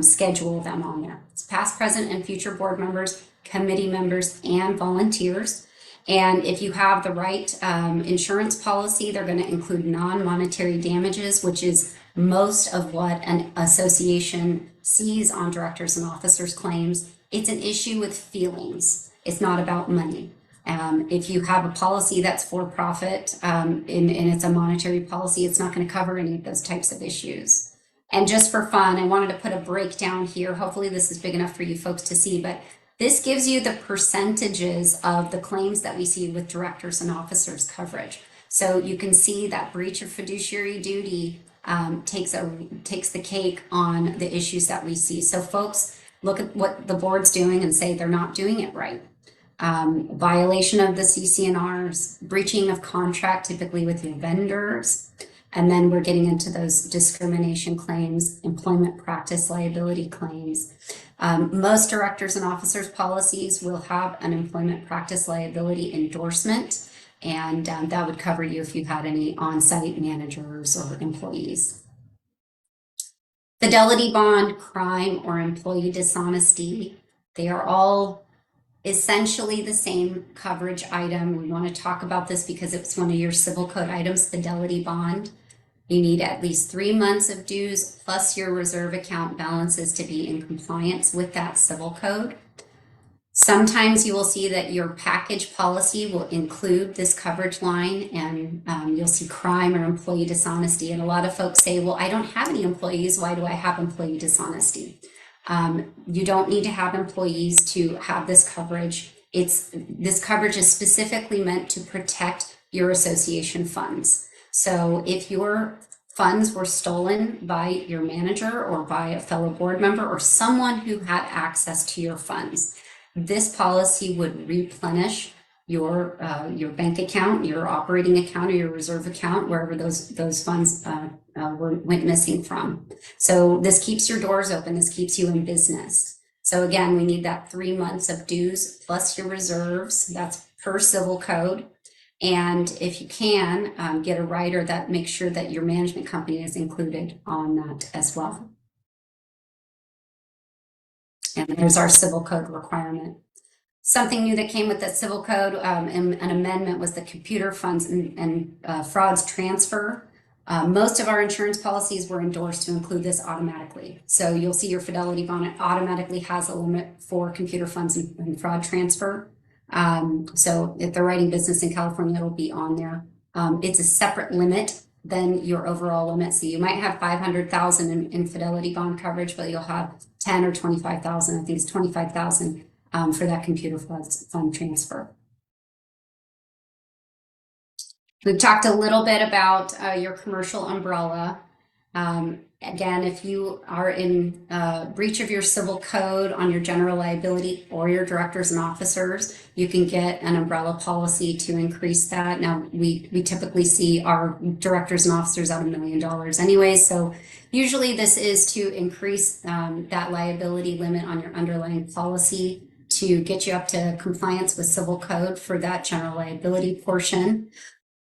schedule them on there. It's past, present, and future board members, committee members, and volunteers. And if you have the right insurance policy, they're going to include non-monetary damages, which is most of what an association sees on directors and officers claims. It's an issue with feelings. It's not about money. If you have a policy that's for profit and it's a monetary policy, it's not going to cover any of those types of issues. And just for fun, I wanted to put a breakdown here. Hopefully this is big enough for you folks to see, but this gives you the percentages of the claims that we see with directors and officers coverage. So you can see that breach of fiduciary duty takes the cake on the issues that we see. So folks look at what the board's doing and say they're not doing it right. violation of the CC&Rs, breaching of contract, typically with your vendors. And then we're getting into those discrimination claims, employment practice liability claims. Most directors and officers policies will have an employment practice liability endorsement, and that would cover you if you had any on-site managers or employees. Fidelity bond, crime, or employee dishonesty, they are all essentially the same coverage item. We want to talk about this because it's one of your civil code items, fidelity bond. You need at least 3 months of dues plus your reserve account balances to be in compliance with that civil code. Sometimes you will see that your package policy will include this coverage line, and you'll see crime or employee dishonesty. And a lot of folks say, well, I don't have any employees. Why do I have employee dishonesty? You don't need to have employees to have this coverage. This coverage is specifically meant to protect your association funds. So if your funds were stolen by your manager or by a fellow board member or someone who had access to your funds, this policy would replenish your bank account, your operating account, or your reserve account, wherever those funds went missing from. So this keeps your doors open. This keeps you in business. So again, we need that 3 months of dues plus your reserves. That's per civil code. And if you can, get a rider that makes sure that your management company is included on that as well. And there's our civil code requirement. Something new that came with that civil code, and an amendment, was the computer funds and frauds transfer. Most of our insurance policies were endorsed to include this automatically. So you'll see your fidelity bond, it automatically has a limit for computer funds and fraud transfer. So if they're writing business in California, it'll be on there. It's a separate limit than your overall limit. So you might have 500,000 in fidelity bond coverage, but you'll have 10 or 25,000. I think it's 25,000 for that computer fund transfer. We've talked a little bit about your commercial umbrella. Again, if you are in breach of your civil code on your general liability or your directors and officers, you can get an umbrella policy to increase that. Now, we typically see our directors and officers at $1 million anyway. So usually this is to increase that liability limit on your underlying policy to get you up to compliance with civil code for that general liability portion.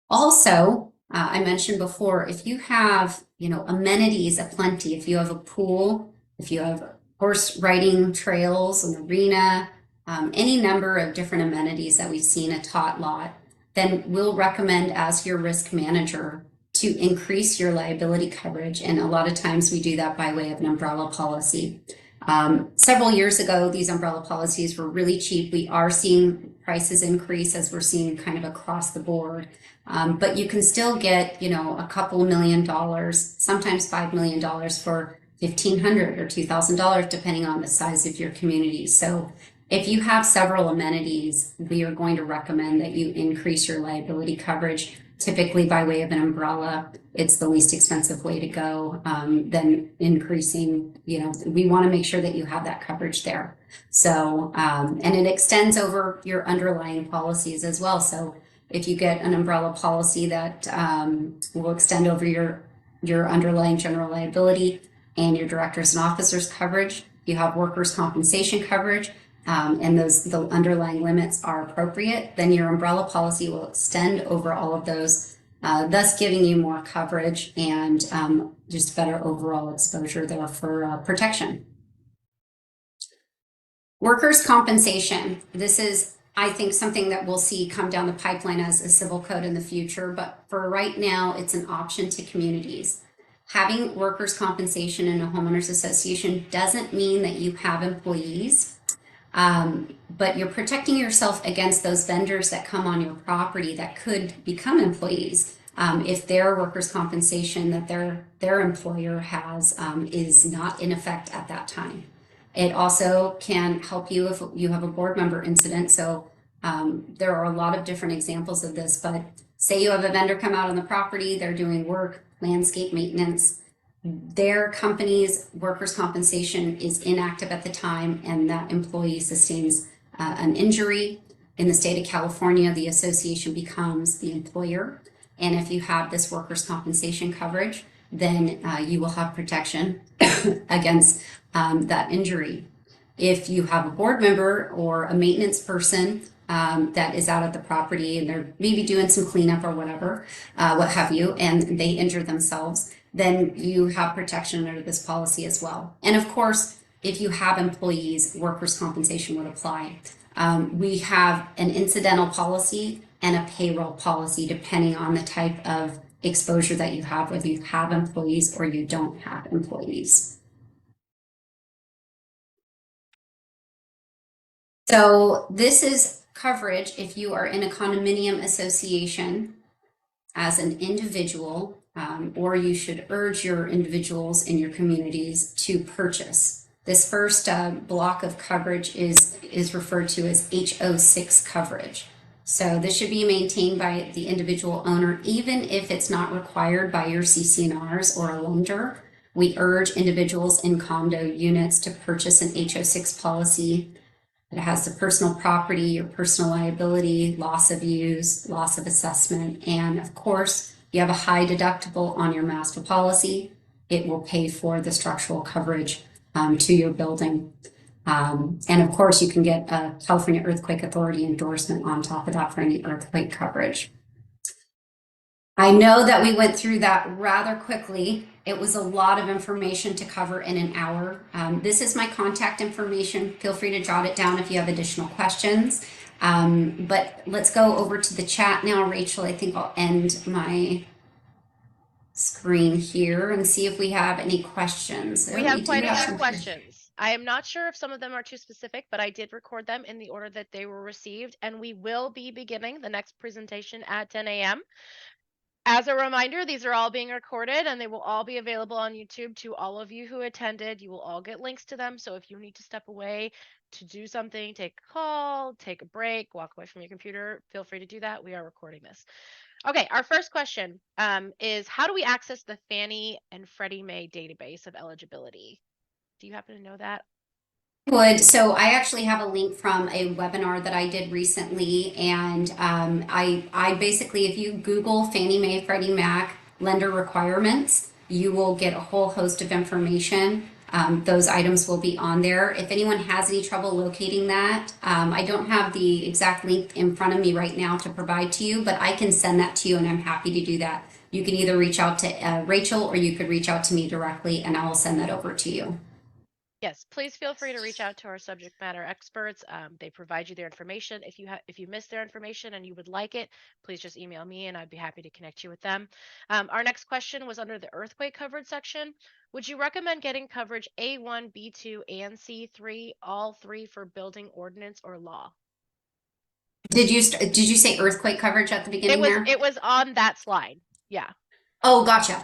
Also, I mentioned before, if you have, amenities aplenty, if you have a pool, if you have horse riding trails, an arena, any number of different amenities that we've seen a tot lot, then we'll recommend as your risk manager to increase your liability coverage. And a lot of times we do that by way of an umbrella policy. Several years ago, these umbrella policies were really cheap. We are seeing prices increase as we're seeing kind of across the board. But you can still get, a couple $1 million, sometimes $5 million for $1,500 or $2,000, depending on the size of your community. So if you have several amenities, we are going to recommend that you increase your liability coverage, typically by way of an umbrella. It's the least expensive way to go. Then increasing, we want to make sure that you have that coverage there. So, and it extends over your underlying policies as well. So if you get an umbrella policy that will extend over your underlying general liability and your directors and officers coverage, you have workers' compensation coverage, and the underlying limits are appropriate, then your umbrella policy will extend over all of those, thus giving you more coverage and just better overall exposure there for protection. Workers' compensation. This is, I think, something that we'll see come down the pipeline as a civil code in the future, but for right now, it's an option to communities. Having workers' compensation in a homeowners association doesn't mean that you have employees, but you're protecting yourself against those vendors that come on your property that could become employees if their workers' compensation that their employer has is not in effect at that time. It also can help you if you have a board member incident. So there are a lot of different examples of this, but say you have a vendor come out on the property, they're doing work, landscape maintenance, their company's workers' compensation is inactive at the time and that employee sustains an injury. In the state of California, the association becomes the employer. And if you have this workers' compensation coverage, then you will have protection against that injury. If you have a board member or a maintenance person that is out at the property and they're maybe doing some cleanup or whatever, what have you, and they injure themselves, then you have protection under this policy as well. And of course, if you have employees, workers' compensation would apply. We have an incidental policy and a payroll policy depending on the type of exposure that you have, whether you have employees or you don't have employees. So this is coverage if you are in a condominium association as an individual, or you should urge your individuals in your communities to purchase. This first block of coverage is referred to as HO6 coverage. So this should be maintained by the individual owner, even if it's not required by your CC&Rs or a lender. We urge individuals in condo units to purchase an HO6 policy. It has the personal property, your personal liability, loss of use, loss of assessment, and of course, you have a high deductible on your master policy. It will pay for the structural coverage to your building. And of course, you can get a California Earthquake Authority endorsement on top of that for any earthquake coverage. I know that we went through that rather quickly. It was a lot of information to cover in an hour. This is my contact information. Feel free to jot it down if you have additional questions. But let's go over to the chat now. Rachel, I think I'll end my screen here and see if we have any questions.
We have plenty of questions. I am not sure if some of them are too specific, but I did record them in the order that they were received, and we will be beginning the next presentation at 10 a.m. As a reminder, these are all being recorded and they will all be available on YouTube to all of you who attended. You will all get links to them. So if you need to step away to do something, take a call, take a break, walk away from your computer, feel free to do that. We are recording this. Okay, our first question is how do we access the Fannie and Freddie Mae database of eligibility? Do you happen to know that?
So I actually have a link from a webinar that I did recently, and I basically, if you Google Fannie Mae, Freddie Mac lender requirements, you will get a whole host of information. Those items will be on there. If anyone has any trouble locating that, I don't have the exact link in front of me right now to provide to you, but I can send that to you, and I'm happy to do that. You can either reach out to Rachel, or you could reach out to me directly, and I will send that over to you.
Yes, please feel free to reach out to our subject matter experts. They provide you their information. If you miss their information and you would like it, please just email me and I'd be happy to connect you with them. Our next question was under the earthquake coverage section. Would you recommend getting coverage A1, B2, and C3, all three for building ordinance or law?
Did you say earthquake coverage at the beginning there?
It was on that slide. Yeah.
Oh, gotcha.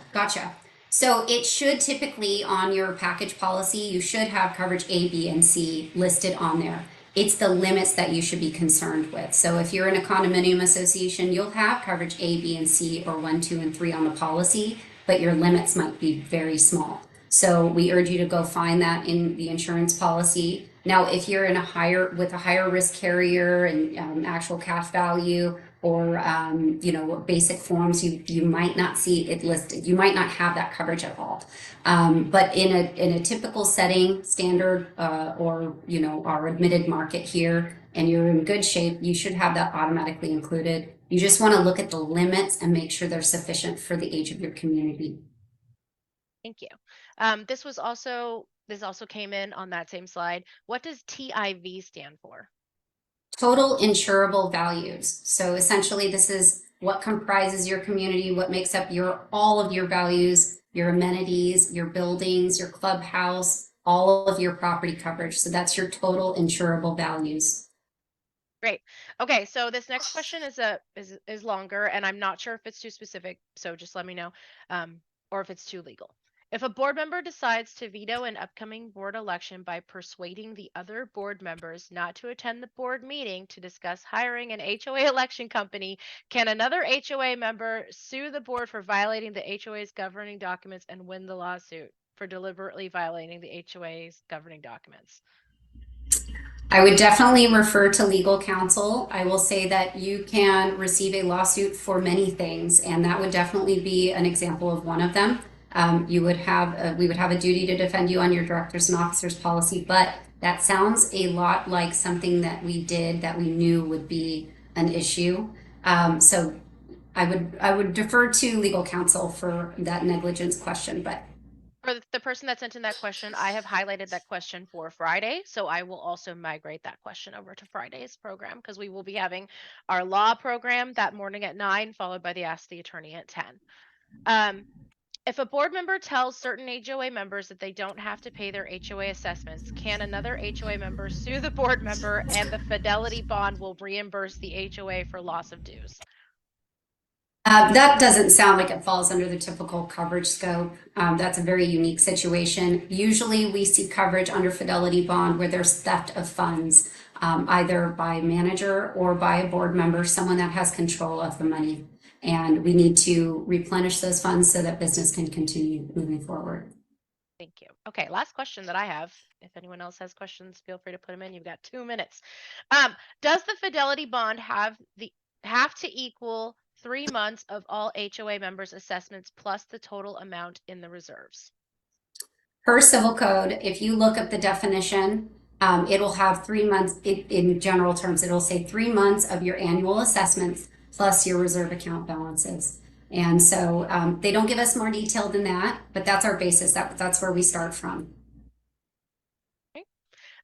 So it should typically on your package policy, you should have coverage A, B, and C listed on there. It's the limits that you should be concerned with. So if you're in a condominium association, you'll have coverage A, B, and C, or 1, 2, and 3 on the policy, but your limits might be very small. So we urge you to go find that in the insurance policy. Now, if you're in a higher risk carrier and actual cash value, or basic forms, you might not see it listed. You might not have that coverage at all. But in a typical setting, standard or our admitted market here, and you're in good shape, you should have that automatically included. You just want to look at the limits and make sure they're sufficient for the age of your community.
Thank you. This also came in on that same slide. What does TIV stand for?
Total insurable values. So essentially, this is what comprises your community, what makes up all of your values, your amenities, your buildings, your clubhouse, all of your property coverage. So that's your total insurable values.
Great. Okay, so this next question is longer, and I'm not sure if it's too specific, so just let me know, or if it's too legal. If a board member decides to veto an upcoming board election by persuading the other board members not to attend the board meeting to discuss hiring an HOA election company, can another HOA member sue the board for violating the HOA's governing documents and win the lawsuit for deliberately violating the HOA's governing documents?
I would definitely refer to legal counsel. I will say that you can receive a lawsuit for many things, and that would definitely be an example of one of them. You would have we would have a duty to defend you on your directors and officers policy, but that sounds a lot like something that we did that we knew would be an issue. So I would defer to legal counsel for that negligence question, but
For the person that sent in that question, I have highlighted that question for Friday, so I will also migrate that question over to Friday's program because we will be having our law program that morning at 9, followed by the Ask the Attorney at 10. If a board member tells certain HOA members that they don't have to pay their HOA assessments, can another HOA member sue the board member and the fidelity bond will reimburse the HOA for loss of dues?
that doesn't sound like it falls under the typical coverage scope. That's a very unique situation. Usually we see coverage under fidelity bond where there's theft of funds, either by manager or by a board member, someone that has control of the money. And we need to replenish those funds so that business can continue moving forward.
Thank you. Okay, last question that I have. If anyone else has questions, feel free to put them in. You've got 2 minutes. Does the fidelity bond have to equal 3 months of all HOA members' assessments plus the total amount in the reserves?
Per civil code, if you look up the definition, it'll have 3 months, in general terms, it'll say 3 months of your annual assessments plus your reserve account balances. And so they don't give us more detail than that, but that's our basis. That's where we start from.
Okay.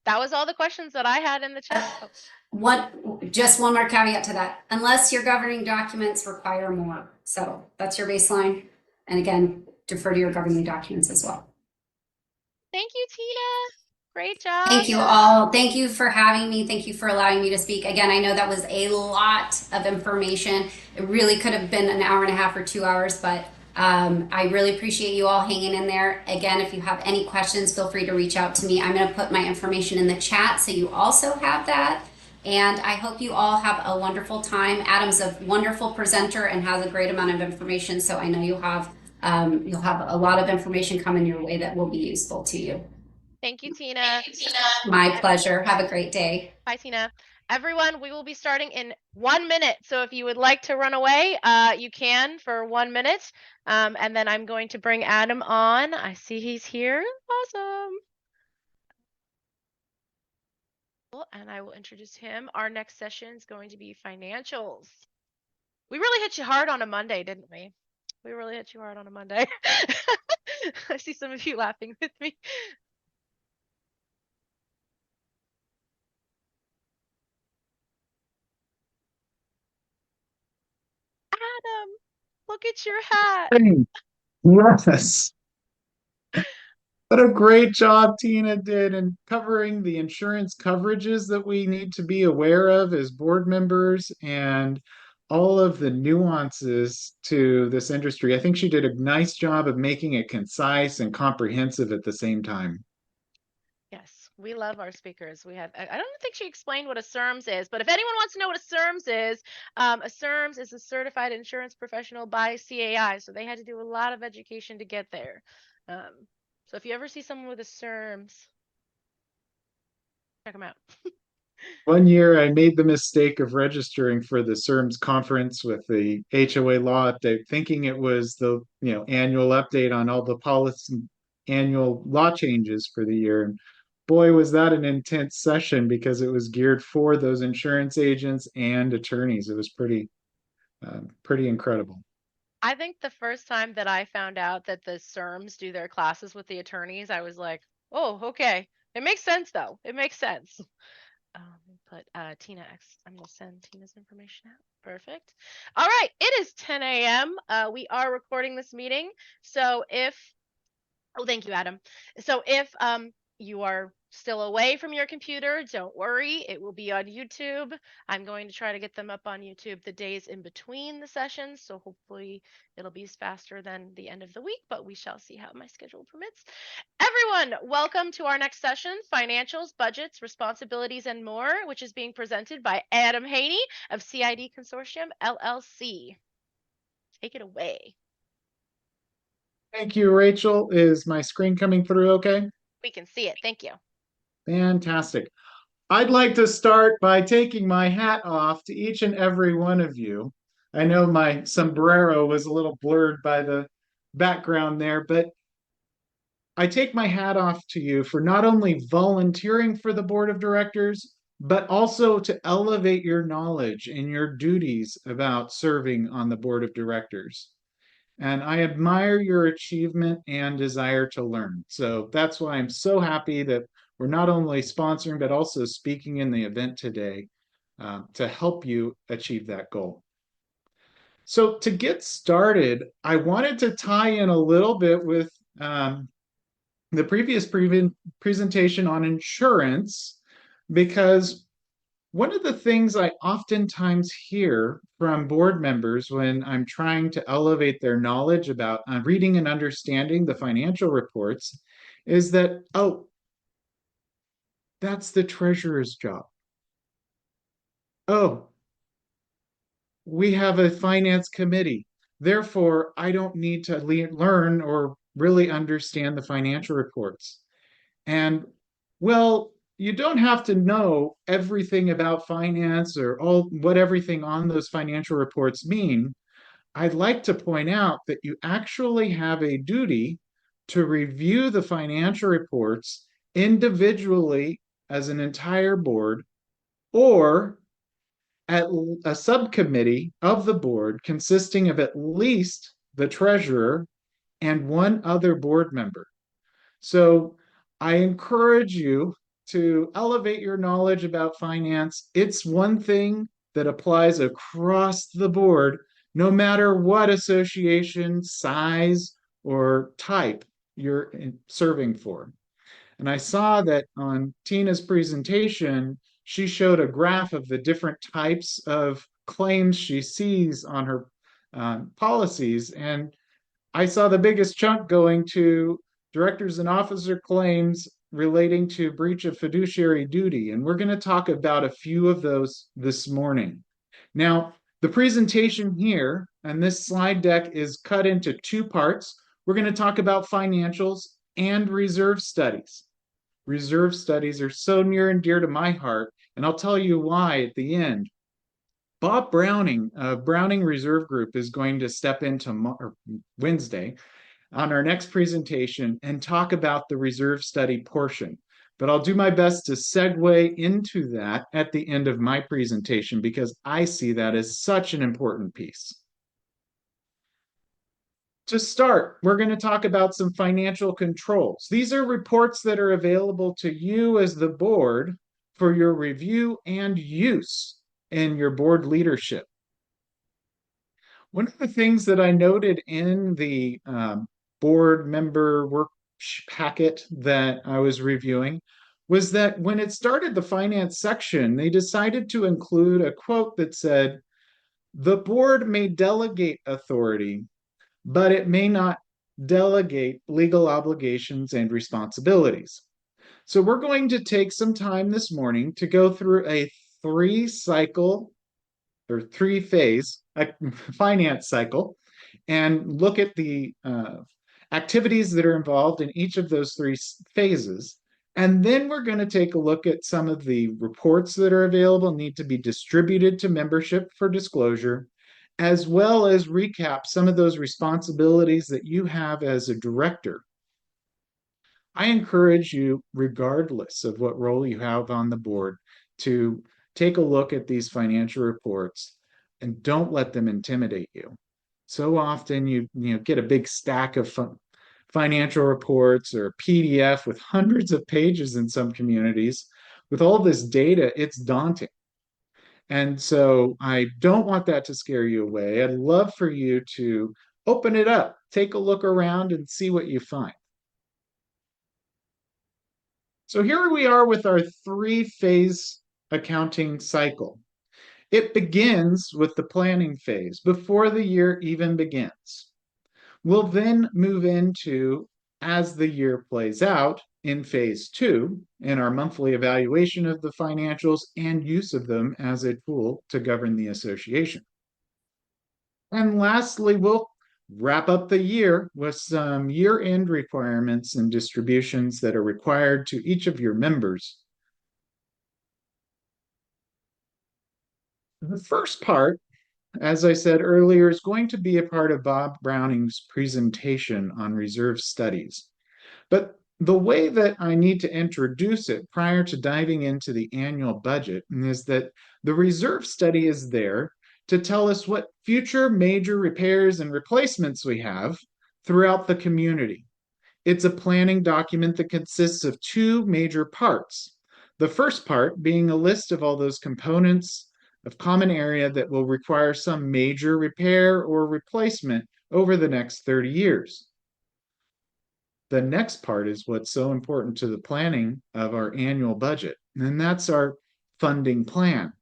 That was all the questions that I had in the chat.
Just one more caveat to that, unless your governing documents require more. So that's your baseline. And again, defer to your governing documents as well.
Thank you, Tina. Great job.
Thank you all. Thank you for having me. Thank you for allowing me to speak. Again, I know that was a lot of information. It really could have been an hour and a half or 2 hours, but I really appreciate you all hanging in there. Again, if you have any questions, feel free to reach out to me. I'm going to put my information in the chat so you also have that. And I hope you all have a wonderful time. Adam's a wonderful presenter and has a great amount of information. So I know you'll have a lot of information coming your way that will be useful to you.
Thank you, Tina.
My pleasure. Have a great day.
Bye, Tina. Everyone, we will be starting in 1 minute. So if you would like to run away, you can for 1 minute. And then I'm going to bring Adam on. I see he's here. Awesome. And I will introduce him. Our next session is going to be financials. We really hit you hard on a Monday, didn't we? We really hit you hard on a Monday. I see some of you laughing with me. Adam, look at your hat.
Yes. What a great job Tina did in covering the insurance coverages that we need to be aware of as board members and all of the nuances to this industry. I think she did a nice job of making it concise and comprehensive at the same time.
Yes, we love our speakers. I don't think she explained what a CIRMS is, but if anyone wants to know what a CIRMS is, a CIRMS is a certified insurance professional by CAI. So they had to do a lot of education to get there. So if you ever see someone with a CIRMS, check them out.
One year I made the mistake of registering for the CIRMS conference with the HOA law update, thinking it was the annual update on all the policy annual law changes for the year. And boy, was that an intense session because it was geared for those insurance agents and attorneys. It was pretty incredible.
I think the first time that I found out that the CIRMS do their classes with the attorneys, I was like, oh, okay. It makes sense though. It makes sense. Put Tina X. I'm gonna send Tina's information out. Perfect. All right, it is 10 a.m. We are recording this meeting. So thank you, Adam. So if you are still away from your computer, don't worry, it will be on YouTube. I'm going to try to get them up on YouTube the days in between the sessions. So hopefully it'll be faster than the end of the week, but we shall see how my schedule permits. Everyone, welcome to our next session, Financials, Budgets, Responsibilities, and More, which is being presented by Adam Haney of CID Consortium, LLC. Take it away.
Thank you, Rachel. Is my screen coming through okay?
We can see it. Thank you.
Fantastic. I'd like to start by taking my hat off to each and every one of you. I know my sombrero was a little blurred by the background there, but I take my hat off to you for not only volunteering for the board of directors, but also to elevate your knowledge and your duties about serving on the board of directors. And I admire your achievement and desire to learn. So that's why I'm so happy that we're not only sponsoring, but also speaking in the event today to help you achieve that goal. So to get started, I wanted to tie in a little bit with the previous presentation on insurance, because one of the things I oftentimes hear from board members when I'm trying to elevate their knowledge about reading and understanding the financial reports is that, oh, that's the treasurer's job. Oh, we have a finance committee. Therefore, I don't need to learn or really understand the financial reports. And well, you don't have to know everything about finance or all what everything on those financial reports mean. I'd like to point out that you actually have a duty to review the financial reports individually as an entire board or at a subcommittee of the board consisting of at least the treasurer and one other board member. So I encourage you to elevate your knowledge about finance. It's one thing that applies across the board, no matter what association, size, or type you're serving for. And I saw that on Tina's presentation, she showed a graph of the different types of claims she sees on her policies. And I saw the biggest chunk going to directors and officer claims relating to breach of fiduciary duty. And we're going to talk about a few of those this morning. Now, the presentation here and this slide deck is cut into two parts. We're going to talk about financials and reserve studies. Reserve studies are so near and dear to my heart, and I'll tell you why at the end. Bob Browning, Browning Reserve Group, is going to step into Wednesday on our next presentation and talk about the reserve study portion. But I'll do my best to segue into that at the end of my presentation because I see that as such an important piece. To start, we're going to talk about some financial controls. These are reports that are available to you as the board for your review and use in your board leadership. One of the things that I noted in the board member work packet that I was reviewing was that when it started the finance section, they decided to include a quote that said, "The board may delegate authority, but it may not delegate legal obligations and responsibilities." So we're going to take some time this morning to go through a three-phase finance cycle and look at the activities that are involved in each of those three phases. And then we're going to take a look at some of the reports that are available, need to be distributed to membership for disclosure, as well as recap some of those responsibilities that you have as a director. I encourage you, regardless of what role you have on the board, to take a look at these financial reports and don't let them intimidate you. So often you get a big stack of financial reports or PDF with hundreds of pages in some communities. With all this data, it's daunting. And so I don't want that to scare you away. I'd love for you to open it up, take a look around and see what you find. So here we are with our three-phase accounting cycle. It begins with the planning phase before the year even begins. We'll then move into, as the year plays out, in phase two, in our monthly evaluation of the financials and use of them as a tool to govern the association. And lastly, we'll wrap up the year with some year-end requirements and distributions that are required to each of your members. The first part, as I said earlier, is going to be a part of Bob Browning's presentation on reserve studies. But the way that I need to introduce it prior to diving into the annual budget is that the reserve study is there to tell us what future major repairs and replacements we have throughout the community. It's a planning document that consists of two major parts. The first part being a list of all those components of common area that will require some major repair or replacement over the next 30 years. The next part is what's so important to the planning of our annual budget, and that's our funding plan.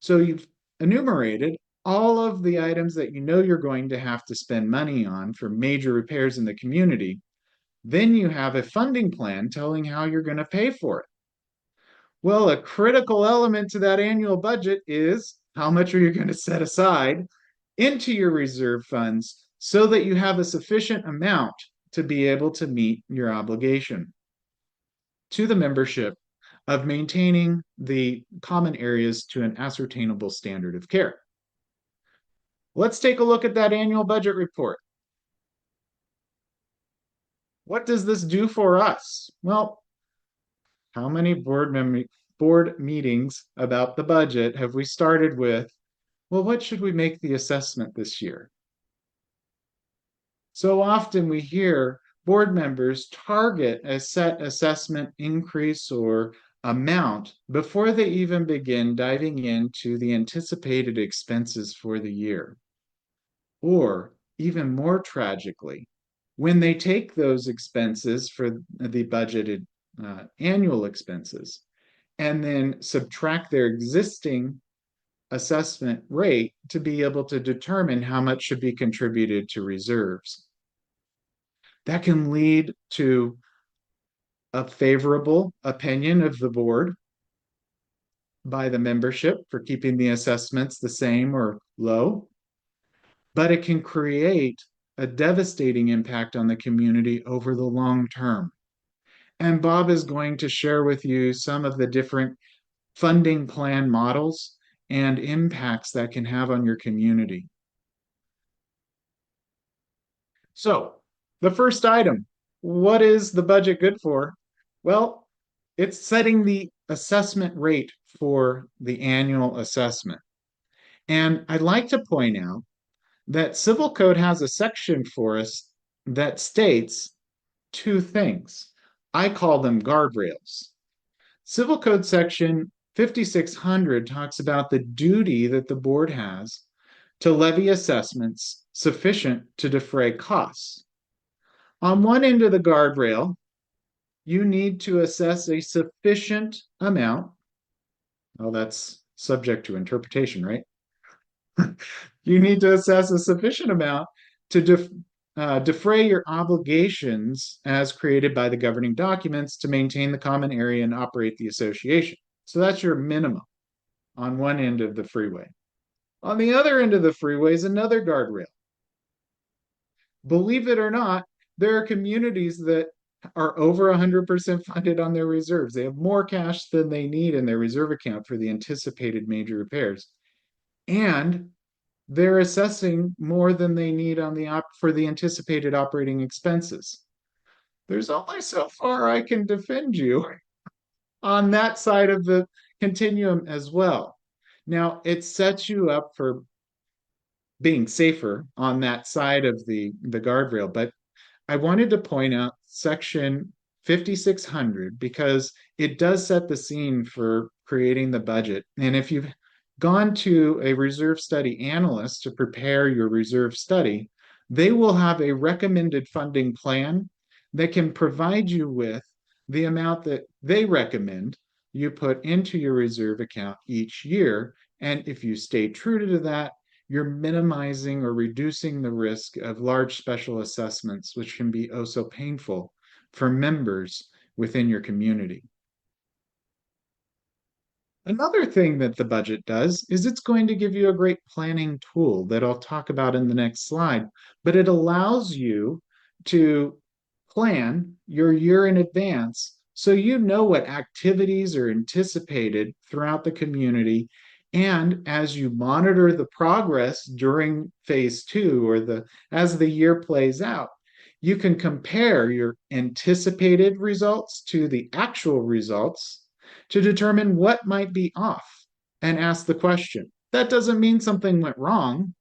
So you've enumerated all of the items that you know you're going to have to spend money on for major repairs in the community. Then you have a funding plan telling how you're going to pay for it. Well, a critical element to that annual budget is how much are you going to set aside into your reserve funds so that you have a sufficient amount to be able to meet your obligation to the membership of maintaining the common areas to an ascertainable standard of care. Let's take a look at that annual budget report. What does this do for us? Well, how many board meetings about the budget have we started with? Well, what should we make the assessment this year? So often we hear board members target a set assessment increase or amount before they even begin diving into the anticipated expenses for the year. Or even more tragically, when they take those expenses for the budgeted annual expenses and then subtract their existing assessment rate to be able to determine how much should be contributed to reserves. That can lead to a favorable opinion of the board by the membership for keeping the assessments the same or low, but it can create a devastating impact on the community over the long term. And Bob is going to share with you some of the different funding plan models and impacts that can have on your community. So, the first item, what is the budget good for? Well, it's setting the assessment rate for the annual assessment. And I'd like to point out that Civil Code has a section for us that states two things. I call them guardrails. Civil Code section 5600 talks about the duty that the board has to levy assessments sufficient to defray costs. On one end of the guardrail, you need to assess a sufficient amount. Oh, that's subject to interpretation, right? You need to assess a sufficient amount to defray your obligations as created by the governing documents to maintain the common area and operate the association. So that's your minimum on one end of the freeway. On the other end of the freeway is another guardrail. Believe it or not, there are communities that are over 100% funded on their reserves. They have more cash than they need in their reserve account for the anticipated major repairs. And they're assessing more than they need on for the anticipated operating expenses. There's only so far I can defend you on that side of the continuum as well. Now, it sets you up for being safer on that side of the guardrail, but I wanted to point out section 5600 because it does set the scene for creating the budget. And if you've gone to a reserve study analyst to prepare your reserve study, they will have a recommended funding plan that can provide you with the amount that they recommend you put into your reserve account each year. And if you stay true to that, you're minimizing or reducing the risk of large special assessments, which can be oh so painful for members within your community. Another thing that the budget does is it's going to give you a great planning tool that I'll talk about in the next slide, but it allows you to plan your year in advance so you know what activities are anticipated throughout the community And as you monitor the progress during phase two or as the year plays out, you can compare your anticipated results to the actual results to determine what might be off and ask the question. That doesn't mean something went wrong.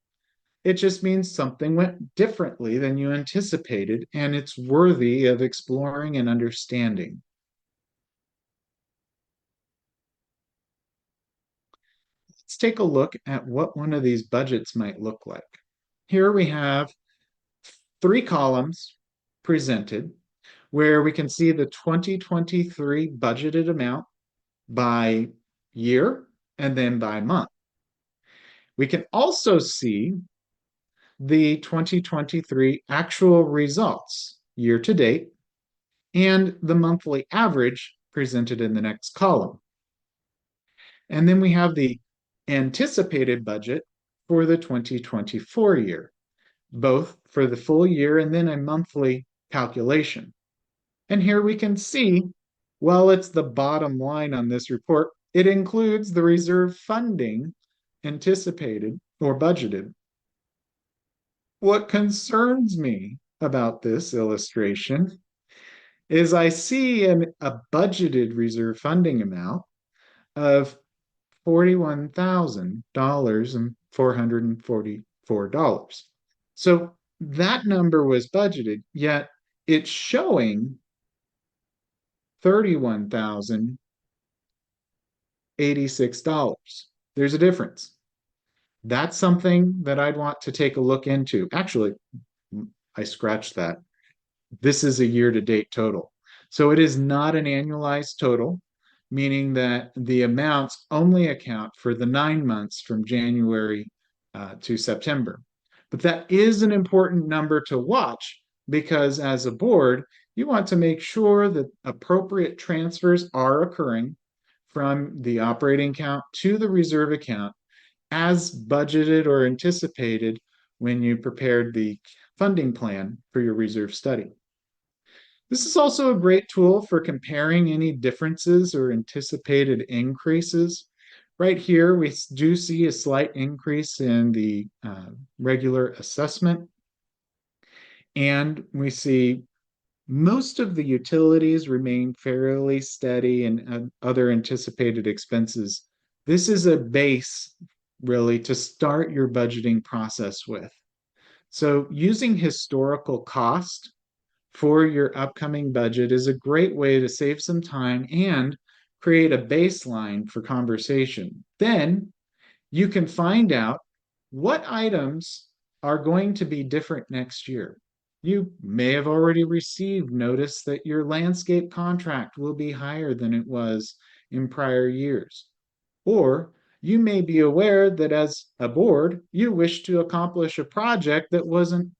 It just means something went differently than you anticipated, and it's worthy of exploring and understanding. Let's take a look at what one of these budgets might look like. Here we have 3 columns presented where we can see the 2023 budgeted amount by year and then by month. We can also see the 2023 actual results year to date and the monthly average presented in the next column. And then we have the anticipated budget for the 2024 year, both for the full year and then a monthly calculation. And here we can see, while it's the bottom line on this report, it includes the reserve funding anticipated or budgeted. What concerns me about this illustration is I see a budgeted reserve funding amount of $41,444. So that number was budgeted, yet it's showing $31,086. There's a difference. That's something that I'd want to take a look into. Actually, I scratched that. This is a year-to-date total. So it is not an annualized total, meaning that the amounts only account for the 9 months from January to September. But that is an important number to watch because as a board, you want to make sure that appropriate transfers are occurring from the operating account to the reserve account as budgeted or anticipated when you prepared the funding plan for your reserve study. This is also a great tool for comparing any differences or anticipated increases. Right here, we do see a slight increase in the regular assessment. And we see most of the utilities remain fairly steady and other anticipated expenses. This is a base, really, to start your budgeting process with. So using historical cost for your upcoming budget is a great way to save some time and create a baseline for conversation. Then you can find out what items are going to be different next year. You may have already received notice that your landscape contract will be higher than it was in prior years. Or you may be aware that as a board, you wish to accomplish a project that wasn't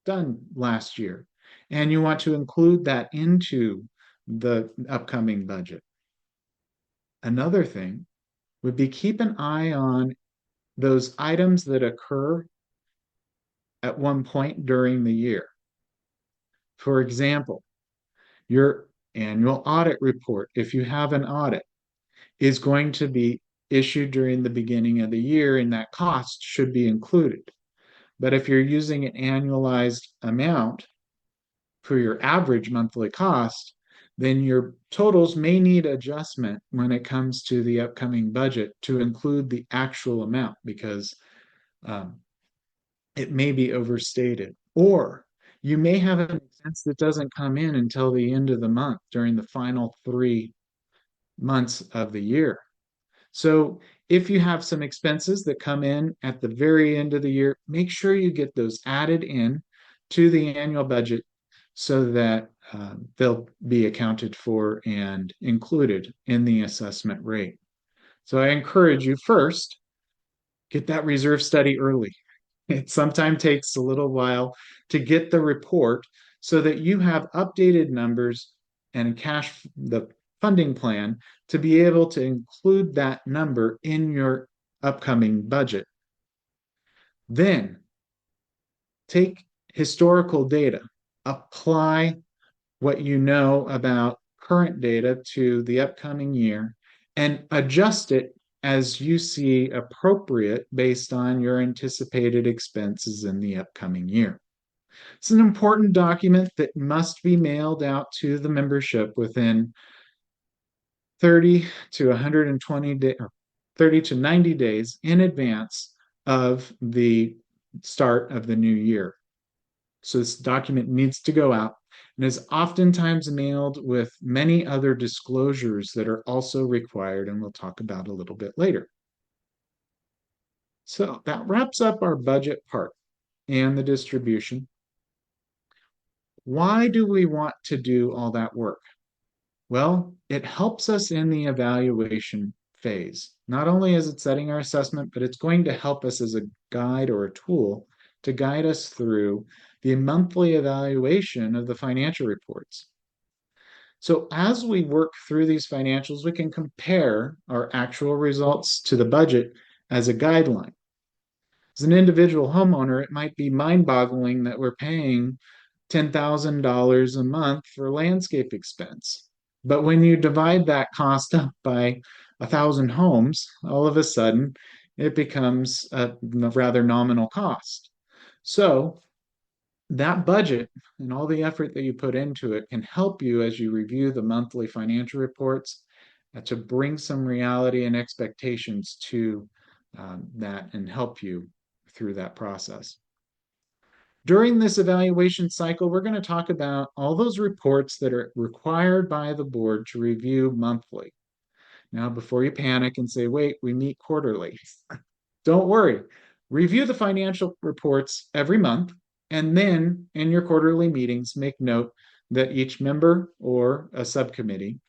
done last year, and you want to include that into the upcoming budget. Another thing would be keep an eye on those items that occur at one point during the year. For example, your annual audit report, if you have an audit, is going to be issued during the beginning of the year, and that cost should be included. But if you're using an annualized amount for your average monthly cost, then your totals may need adjustment when it comes to the upcoming budget to include the actual amount because it may be overstated. Or you may have an expense that doesn't come in until the end of the month during the final 3 months of the year. So if you have some expenses that come in at the very end of the year, make sure you get those added in to the annual budget so that they'll be accounted for and included in the assessment rate. So I encourage you first, get that reserve study early. It sometimes takes a little while to get the report so that you have updated numbers and the funding plan to be able to include that number in your upcoming budget. Then take historical data, apply what you know about current data to the upcoming year, and adjust it as you see appropriate based on your anticipated expenses in the upcoming year. It's an important document that must be mailed out to the membership within 30 to 120 days, or 30 to 90 days in advance of the start of the new year. So this document needs to go out and is oftentimes mailed with many other disclosures that are also required, and we'll talk about a little bit later. So that wraps up our budget part and the distribution. Why do we want to do all that work? Well, it helps us in the evaluation phase. Not only is it setting our assessment, but it's going to help us as a guide or a tool to guide us through the monthly evaluation of the financial reports. So as we work through these financials, we can compare our actual results to the budget as a guideline. As an individual homeowner, it might be mind-boggling that we're paying $10,000 a month for landscape expense. But when you divide that cost up by 1,000 homes, all of a sudden it becomes a rather nominal cost. So that budget and all the effort that you put into it can help you as you review the monthly financial reports to bring some reality and expectations to that and help you through that process. During this evaluation cycle, we're going to talk about all those reports that are required by the board to review monthly. Now, before you panic and say, wait, we meet quarterly, don't worry. Review the financial reports every month, and then in your quarterly meetings, make note that each member or a subcommittee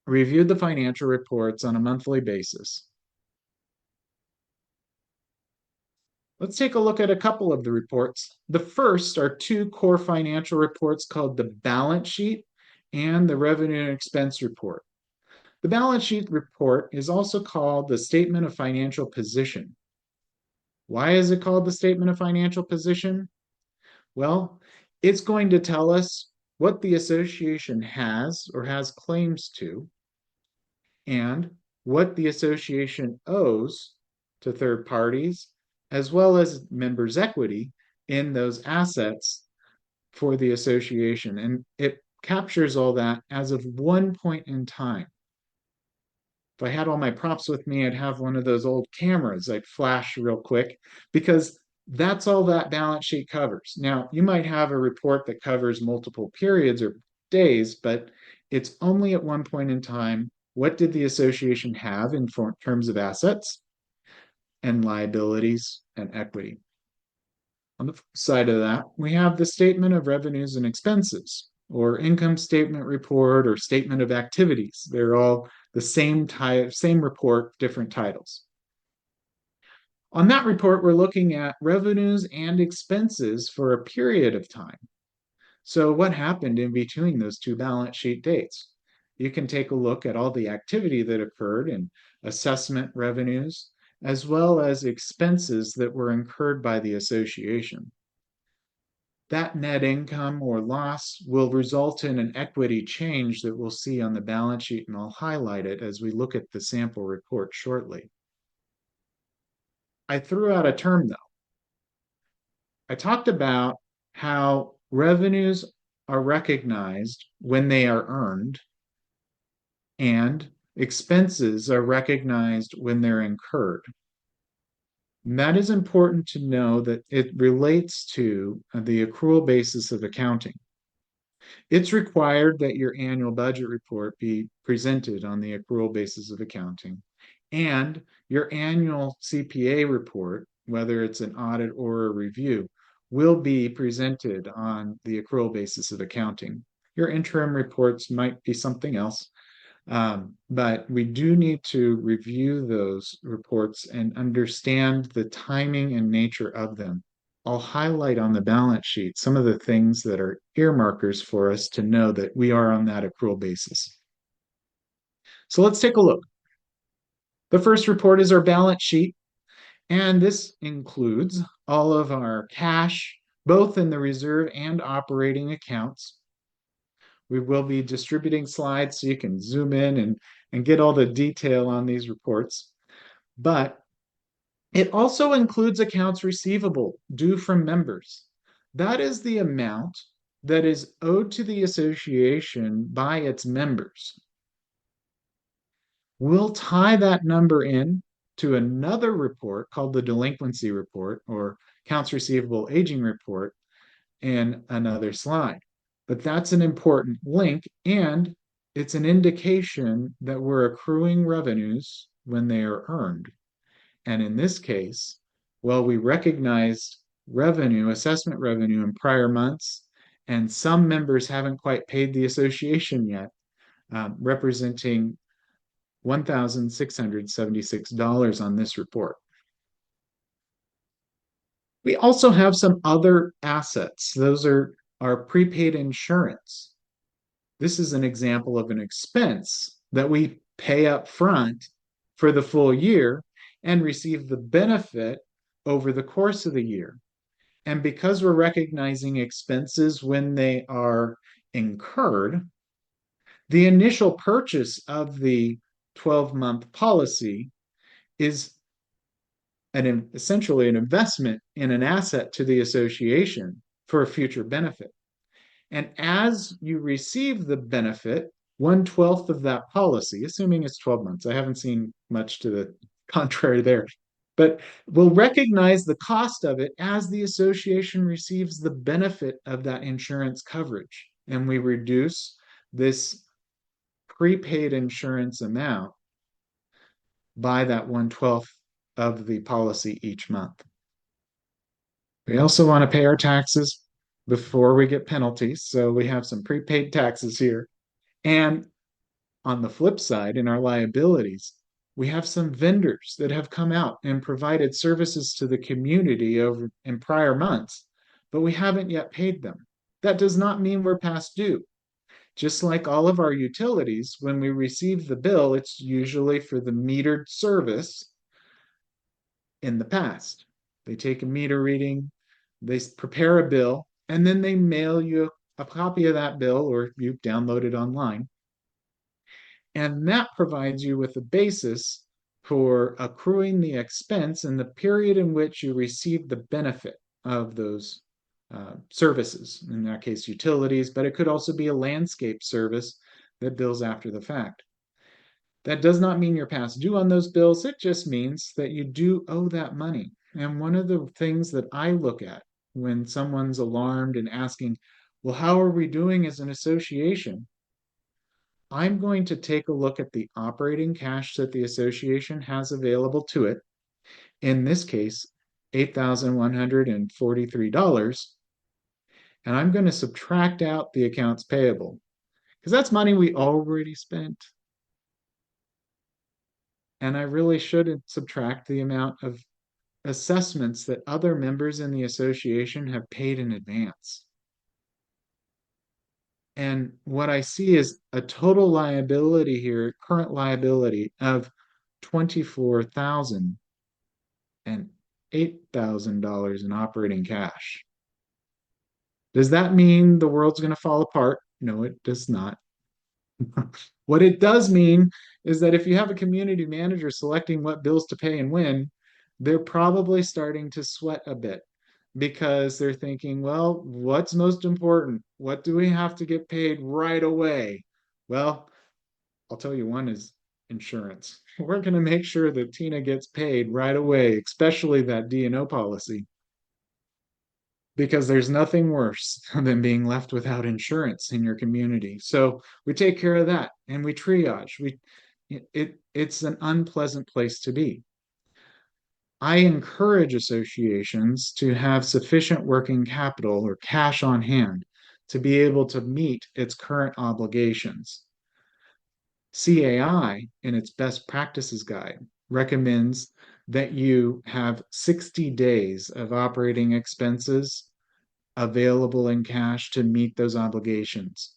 reviewed the financial reports on a monthly basis. Let's take a look at a couple of the reports. The first are two core financial reports called the balance sheet and the revenue and expense report. The balance sheet report is also called the statement of financial position. Why is it called the statement of financial position? Well, it's going to tell us what the association has or has claims to, and what the association owes to third parties, as well as members' equity in those assets for the association. And it captures all that as of one point in time. If I had all my props with me, I'd have one of those old cameras I'd flash real quick, because that's all that balance sheet covers. Now, you might have a report that covers multiple periods or days, but it's only at one point in time. What did the association have in terms of assets and liabilities and equity? On the side of that, we have the statement of revenues and expenses, or income statement report, or statement of activities. They're all the same type, same report, different titles. On that report, we're looking at revenues and expenses for a period of time. So what happened in between those two balance sheet dates? You can take a look at all the activity that occurred in assessment revenues, as well as expenses that were incurred by the association. That net income or loss will result in an equity change that we'll see on the balance sheet, and I'll highlight it as we look at the sample report shortly. I threw out a term though. I talked about how revenues are recognized when they are earned, and expenses are recognized when they're incurred. And that is important to know that it relates to the accrual basis of accounting. It's required that your annual budget report be presented on the accrual basis of accounting, and your annual CPA report, whether it's an audit or a review, will be presented on the accrual basis of accounting. Your interim reports might be something else, but we do need to review those reports and understand the timing and nature of them. I'll highlight on the balance sheet some of the things that are earmarkers for us to know that we are on that accrual basis. So let's take a look. The first report is our balance sheet, and this includes all of our cash, both in the reserve and operating accounts. We will be distributing slides so you can zoom in and get all the detail on these reports. But it also includes accounts receivable due from members. That is the amount that is owed to the association by its members. We'll tie that number in to another report called the delinquency report or accounts receivable aging report in another slide. But that's an important link, and it's an indication that we're accruing revenues when they are earned. And in this case, well, we recognized revenue, assessment revenue in prior months, and some members haven't quite paid the association yet, representing $1,676 on this report. We also have some other assets. Those are our prepaid insurance. This is an example of an expense that we pay up front for the full year and receive the benefit over the course of the year. And because we're recognizing expenses when they are incurred, the initial purchase of the 12-month policy is essentially an investment in an asset to the association for a future benefit. And as you receive the benefit, 1/12 of that policy, assuming it's 12 months, I haven't seen much to the contrary there, but we'll recognize the cost of it as the association receives the benefit of that insurance coverage. And we reduce this prepaid insurance amount by that 1/12 of the policy each month. We also want to pay our taxes before we get penalties. So we have some prepaid taxes here. And on the flip side, in our liabilities, we have some vendors that have come out and provided services to the community over in prior months, but we haven't yet paid them. That does not mean we're past due. Just like all of our utilities, when we receive the bill, it's usually for the metered service in the past. They take a meter reading, they prepare a bill, and then they mail you a copy of that bill or you download it online. And that provides you with a basis for accruing the expense in the period in which you receive the benefit of those services, in that case, utilities, but it could also be a landscape service that bills after the fact. That does not mean you're past due on those bills. It just means that you do owe that money. And one of the things that I look at when someone's alarmed and asking, well, how are we doing as an association? I'm going to take a look at the operating cash that the association has available to it. In this case, $8,143. And I'm going to subtract out the accounts payable because that's money we already spent. And I really shouldn't subtract the amount of assessments that other members in the association have paid in advance. And what I see is a total liability here, current liability of $24,000 and $8,000 in operating cash. Does that mean the world's going to fall apart? No, it does not. What it does mean is that if you have a community manager selecting what bills to pay and when, they're probably starting to sweat a bit because they're thinking, well, what's most important? What do we have to get paid right away? Well, I'll tell you one is insurance. We're going to make sure that Tina gets paid right away, especially that D&O policy, because there's nothing worse than being left without insurance in your community. So we take care of that and we triage. It's an unpleasant place to be. I encourage associations to have sufficient working capital or cash on hand to be able to meet its current obligations. CAI, in its best practices guide, recommends that you have 60 days of operating expenses available in cash to meet those obligations.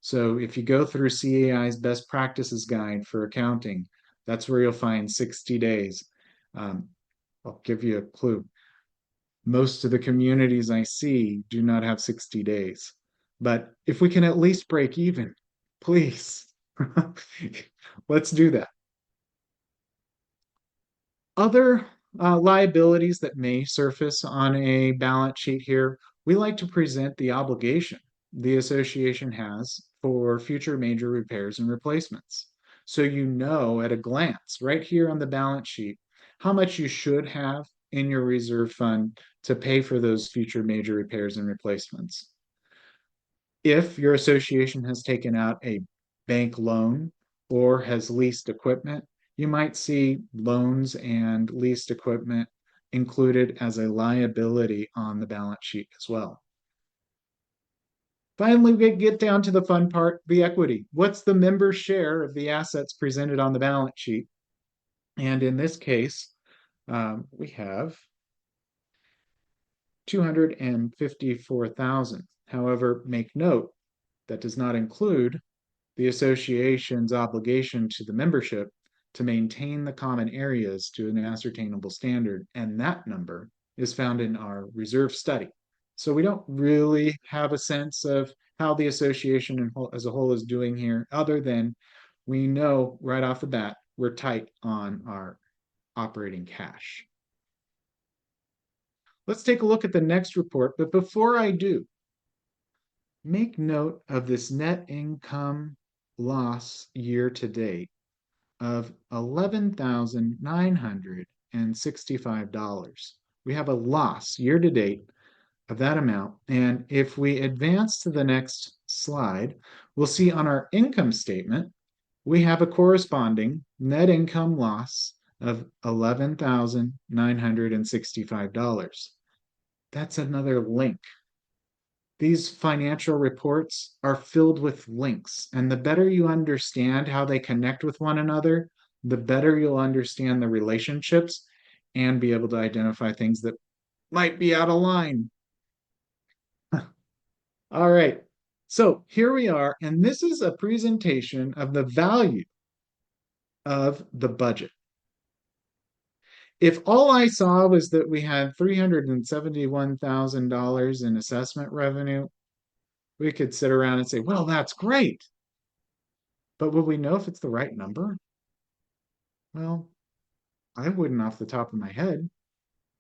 So if you go through CAI's best practices guide for accounting, that's where you'll find 60 days. I'll give you a clue. Most of the communities I see do not have 60 days. But if we can at least break even, please, let's do that. Other liabilities that may surface on a balance sheet here, we like to present the obligation the association has for future major repairs and replacements. So you know at a glance, right here on the balance sheet, how much you should have in your reserve fund to pay for those future major repairs and replacements. If your association has taken out a bank loan or has leased equipment, you might see loans and leased equipment included as a liability on the balance sheet as well. Finally, we get down to the fun part, the equity. What's the member's share of the assets presented on the balance sheet? And in this case, we have 254,000. However, make note that does not include the association's obligation to the membership to maintain the common areas to an ascertainable standard, and that number is found in our reserve study. So we don't really have a sense of how the association as a whole is doing here, other than we know right off the bat we're tight on our operating cash. Let's take a look at the next report, but before I do, make note of this net income loss year to date of $11,965. We have a loss year to date of that amount. And if we advance to the next slide, we'll see on our income statement, we have a corresponding net income loss of $11,965. That's another link. These financial reports are filled with links, and the better you understand how they connect with one another, the better you'll understand the relationships and be able to identify things that might be out of line. All right, so here we are, and this is a presentation of the value of the budget. If all I saw was that we had $371,000 in assessment revenue, we could sit around and say, well, that's great. But will we know if it's the right number? Well, I wouldn't off the top of my head.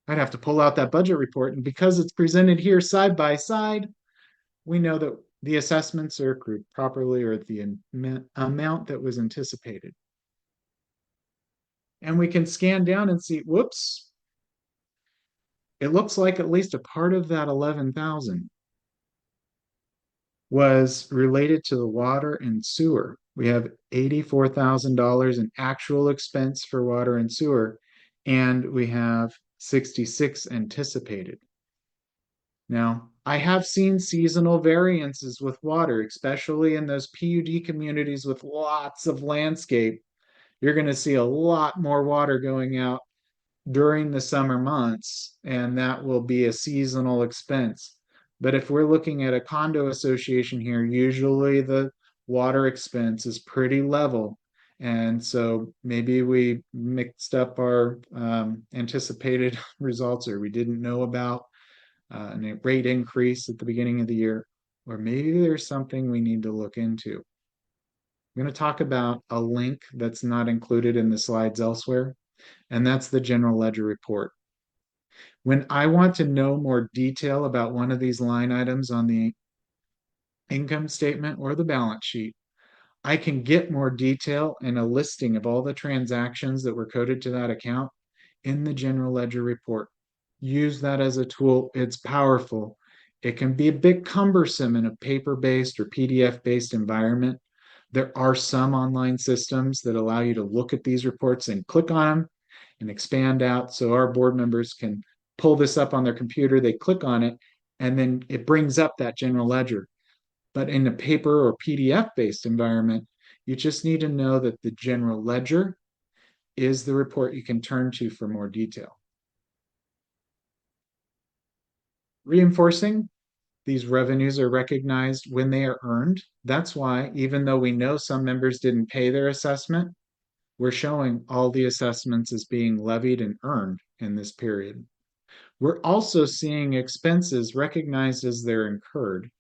I'd have to pull out that budget report. And because it's presented here side by side, we know that the assessments are accrued properly or at the amount that was anticipated. And we can scan down and see, whoops, it looks like at least a part of that 11,000 was related to the water and sewer. We have $84,000 in actual expense for water and sewer, and we have 66 anticipated. Now, I have seen seasonal variances with water, especially in those PUD communities with lots of landscape. You're going to see a lot more water going out during the summer months, and that will be a seasonal expense. But if we're looking at a condo association here, usually the water expense is pretty level. And so maybe we mixed up our anticipated results, or we didn't know about a rate increase at the beginning of the year, or maybe there's something we need to look into. I'm going to talk about a link that's not included in the slides elsewhere, and that's the general ledger report. When I want to know more detail about one of these line items on the income statement or the balance sheet, I can get more detail and a listing of all the transactions that were coded to that account in the general ledger report. Use that as a tool. It's powerful. It can be a bit cumbersome in a paper-based or PDF-based environment. There are some online systems that allow you to look at these reports and click on them and expand out. So our board members can pull this up on their computer, they click on it, and then it brings up that general ledger. But in a paper or PDF-based environment, you just need to know that the general ledger is the report you can turn to for more detail. Reinforcing, these revenues are recognized when they are earned. That's why, even though we know some members didn't pay their assessment, we're showing all the assessments as being levied and earned in this period. We're also seeing expenses recognized as they're incurred.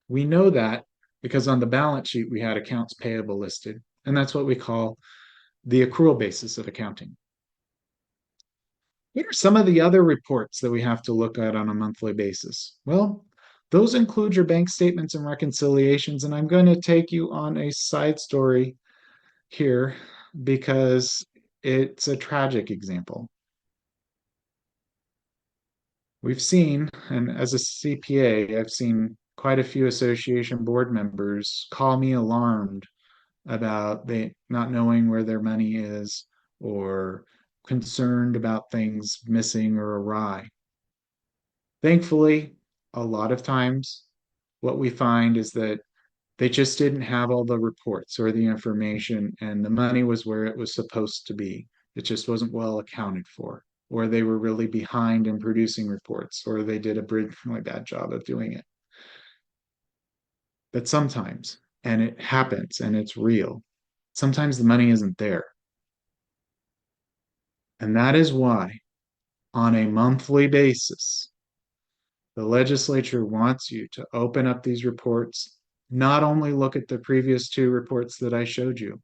We know that because on the balance sheet, we had accounts payable listed, and that's what we call the accrual basis of accounting. What are some of the other reports that we have to look at on a monthly basis? Well, those include your bank statements and reconciliations. And I'm going to take you on a side story here because it's a tragic example. We've seen, and as a CPA, I've seen quite a few association board members call me alarmed about they not knowing where their money is or concerned about things missing or awry. Thankfully, a lot of times what we find is that they just didn't have all the reports or the information, and the money was where it was supposed to be. It just wasn't well accounted for, or they were really behind in producing reports, or they did a really bad job of doing it. But sometimes, and it happens and it's real, sometimes the money isn't there. And that is why, on a monthly basis, the legislature wants you to open up these reports, not only look at the previous two reports that I showed you,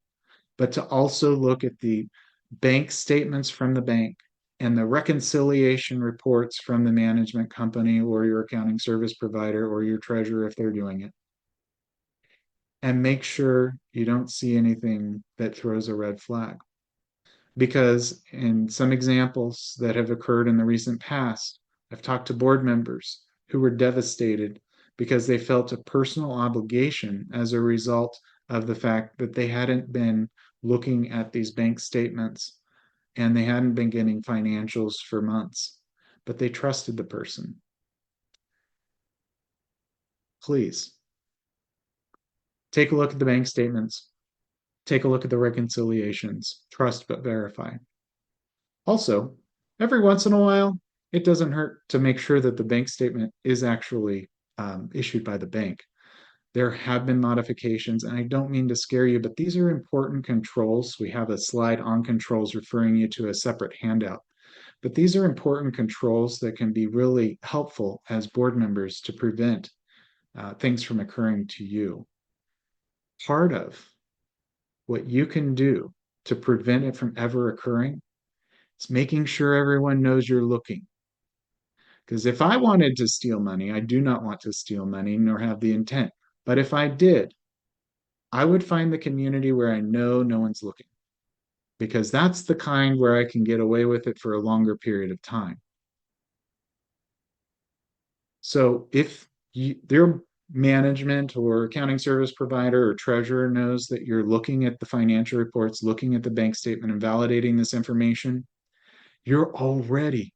but to also look at the bank statements from the bank and the reconciliation reports from the management company or your accounting service provider or your treasurer if they're doing it. And make sure you don't see anything that throws a red flag. Because in some examples that have occurred in the recent past, I've talked to board members who were devastated because they felt a personal obligation as a result of the fact that they hadn't been looking at these bank statements and they hadn't been getting financials for months, but they trusted the person. Please take a look at the bank statements, take a look at the reconciliations, trust but verify. Also, every once in a while, it doesn't hurt to make sure that the bank statement is actually issued by the bank. There have been modifications, and I don't mean to scare you, but these are important controls. We have a slide on controls referring you to a separate handout. But these are important controls that can be really helpful as board members to prevent things from occurring to you. Part of what you can do to prevent it from ever occurring is making sure everyone knows you're looking. Because if I wanted to steal money, I do not want to steal money nor have the intent. But if I did, I would find the community where I know no one's looking, because that's the kind where I can get away with it for a longer period of time. So if their management or accounting service provider or treasurer knows that you're looking at the financial reports, looking at the bank statement and validating this information, you're already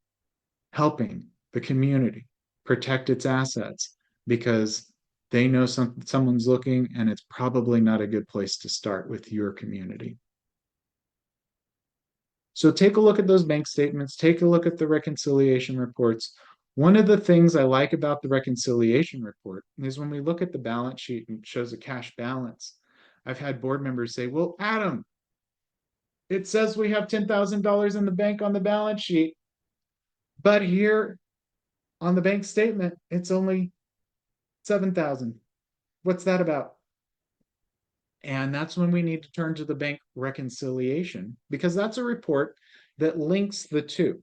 helping the community protect its assets because they know someone's looking, and it's probably not a good place to start with your community. So take a look at those bank statements, take a look at the reconciliation reports. One of the things I like about the reconciliation report is when we look at the balance sheet and it shows a cash balance, I've had board members say, well, Adam, it says we have $10,000 in the bank on the balance sheet, but here on the bank statement, it's only 7,000. What's that about? And that's when we need to turn to the bank reconciliation, because that's a report that links the two.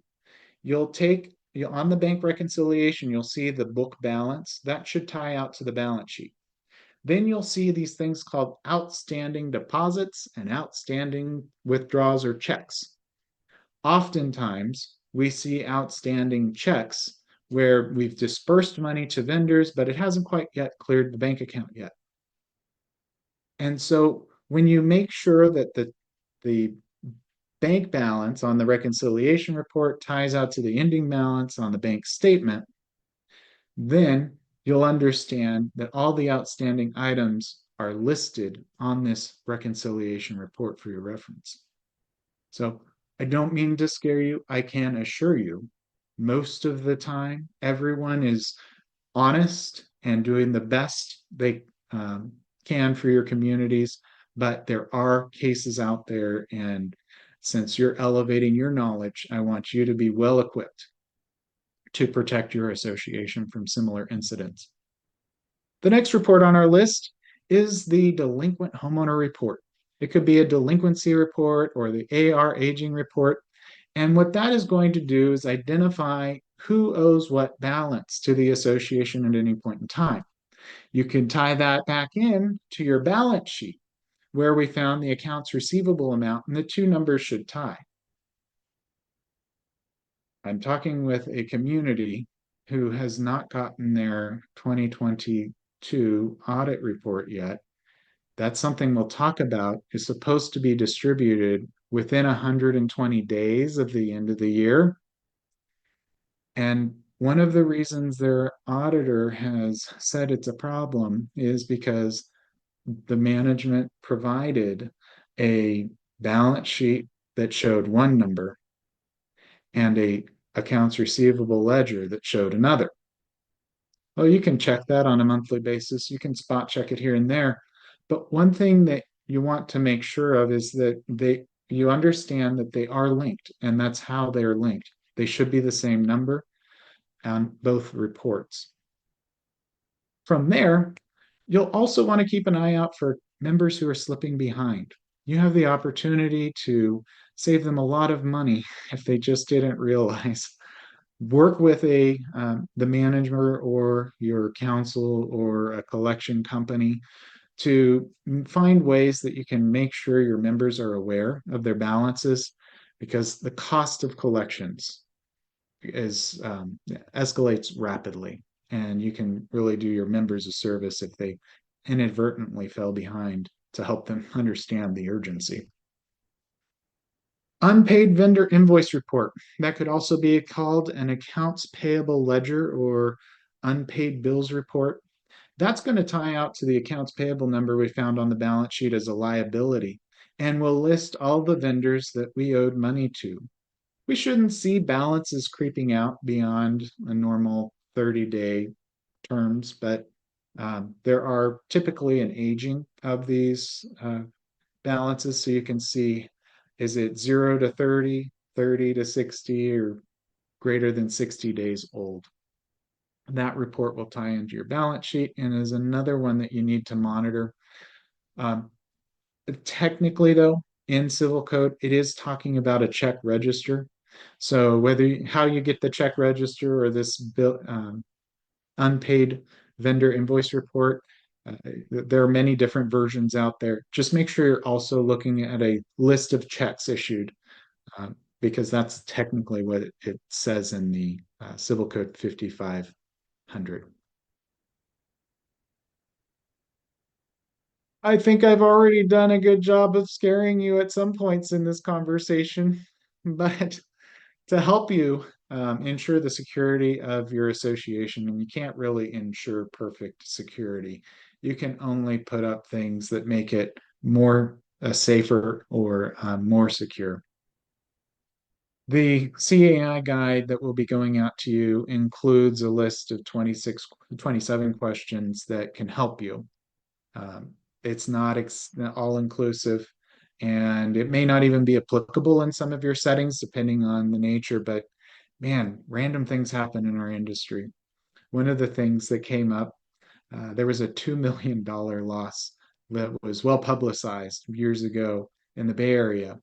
On the bank reconciliation, you'll see the book balance. That should tie out to the balance sheet. Then you'll see these things called outstanding deposits and outstanding withdrawals or checks. Oftentimes, we see outstanding checks where we've dispersed money to vendors, but it hasn't quite yet cleared the bank account yet. And so when you make sure that the bank balance on the reconciliation report ties out to the ending balance on the bank statement, then you'll understand that all the outstanding items are listed on this reconciliation report for your reference. So I don't mean to scare you. I can assure you, most of the time, everyone is honest and doing the best they can for your communities, but there are cases out there, and since you're elevating your knowledge, I want you to be well equipped to protect your association from similar incidents. The next report on our list is the delinquent homeowner report. It could be a delinquency report or the AR aging report, And what that is going to do is identify who owes what balance to the association at any point in time. You can tie that back in to your balance sheet where we found the accounts receivable amount, and the two numbers should tie. I'm talking with a community who has not gotten their 2022 audit report yet. That's something we'll talk about. Is supposed to be distributed within 120 days of the end of the year. And one of the reasons their auditor has said it's a problem is because the management provided a balance sheet that showed one number and a accounts receivable ledger that showed another. Well, you can check that on a monthly basis. You can spot check it here and there. But one thing that you want to make sure of is that you understand that they are linked, and that's how they're linked. They should be the same number on both reports. From there, you'll also want to keep an eye out for members who are slipping behind. You have the opportunity to save them a lot of money if they just didn't realize. Work with the manager or your council or a collection company to find ways that you can make sure your members are aware of their balances, because the cost of collections is escalates rapidly, and you can really do your members a service if they inadvertently fell behind, to help them understand the urgency. Unpaid vendor invoice report. That could also be called an accounts payable ledger or unpaid bills report. That's going to tie out to the accounts payable number we found on the balance sheet as a liability, and will list all the vendors that we owed money to. We shouldn't see balances creeping out beyond a normal 30-day terms, but there are typically an aging of these balances, so you can see, is it 0 to 30, 30 to 60, or greater than 60 days old? That report will tie into your balance sheet and is another one that you need to monitor. Technically, though, in civil code, it is talking about a check register. So how you get the check register or this unpaid vendor invoice report, there are many different versions out there. Just make sure you're also looking at a list of checks issued, because that's technically what it says in the Civil Code 5500. I think I've already done a good job of scaring you at some points in this conversation, but to help you ensure the security of your association, and you can't really ensure perfect security. You can only put up things that make it more safer or more secure. The CAI guide that will be going out to you includes a list of 27 questions that can help you. It's not all inclusive, and it may not even be applicable in some of your settings depending on the nature, but man, random things happen in our industry. One of the things that came up, there was a $2 million loss that was well publicized years ago in the Bay Area,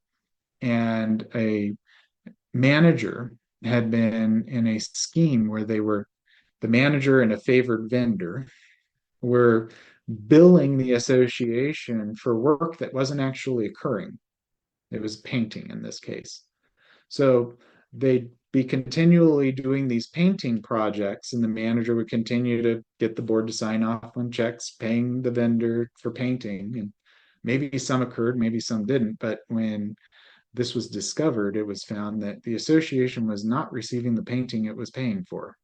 and a manager had been in a scheme where the manager and a favored vendor were billing the association for work that wasn't actually occurring. It was painting in this case. So they'd be continually doing these painting projects, and the manager would continue to get the board to sign off on checks paying the vendor for painting. And maybe some occurred, maybe some didn't. But when this was discovered, it was found that the association was not receiving the painting it was paying for.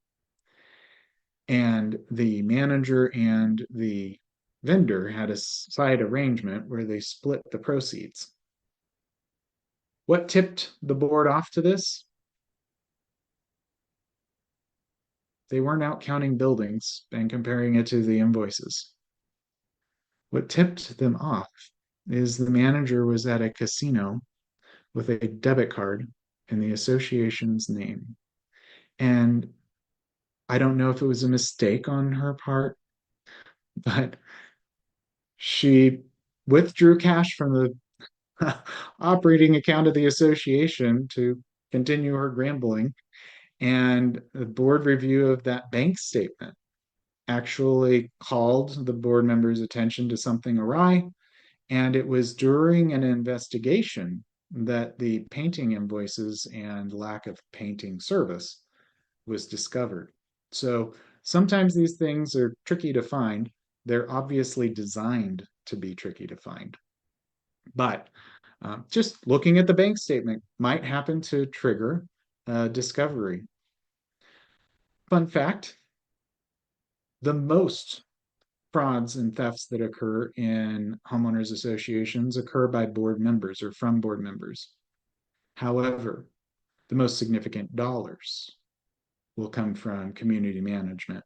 And the manager and the vendor had a side arrangement where they split the proceeds. What tipped the board off to this? They weren't out counting buildings and comparing it to the invoices. What tipped them off is the manager was at a casino with a debit card in the association's name. And I don't know if it was a mistake on her part, but she withdrew cash from the operating account of the association to continue her gambling. And the board review of that bank statement actually called the board members' attention to something awry. And it was during an investigation that the painting invoices and lack of painting service was discovered. So sometimes these things are tricky to find. They're obviously designed to be tricky to find. But just looking at the bank statement might happen to trigger discovery. Fun fact, the most frauds and thefts that occur in homeowners associations occur by board members or from board members. However, the most significant dollars will come from community management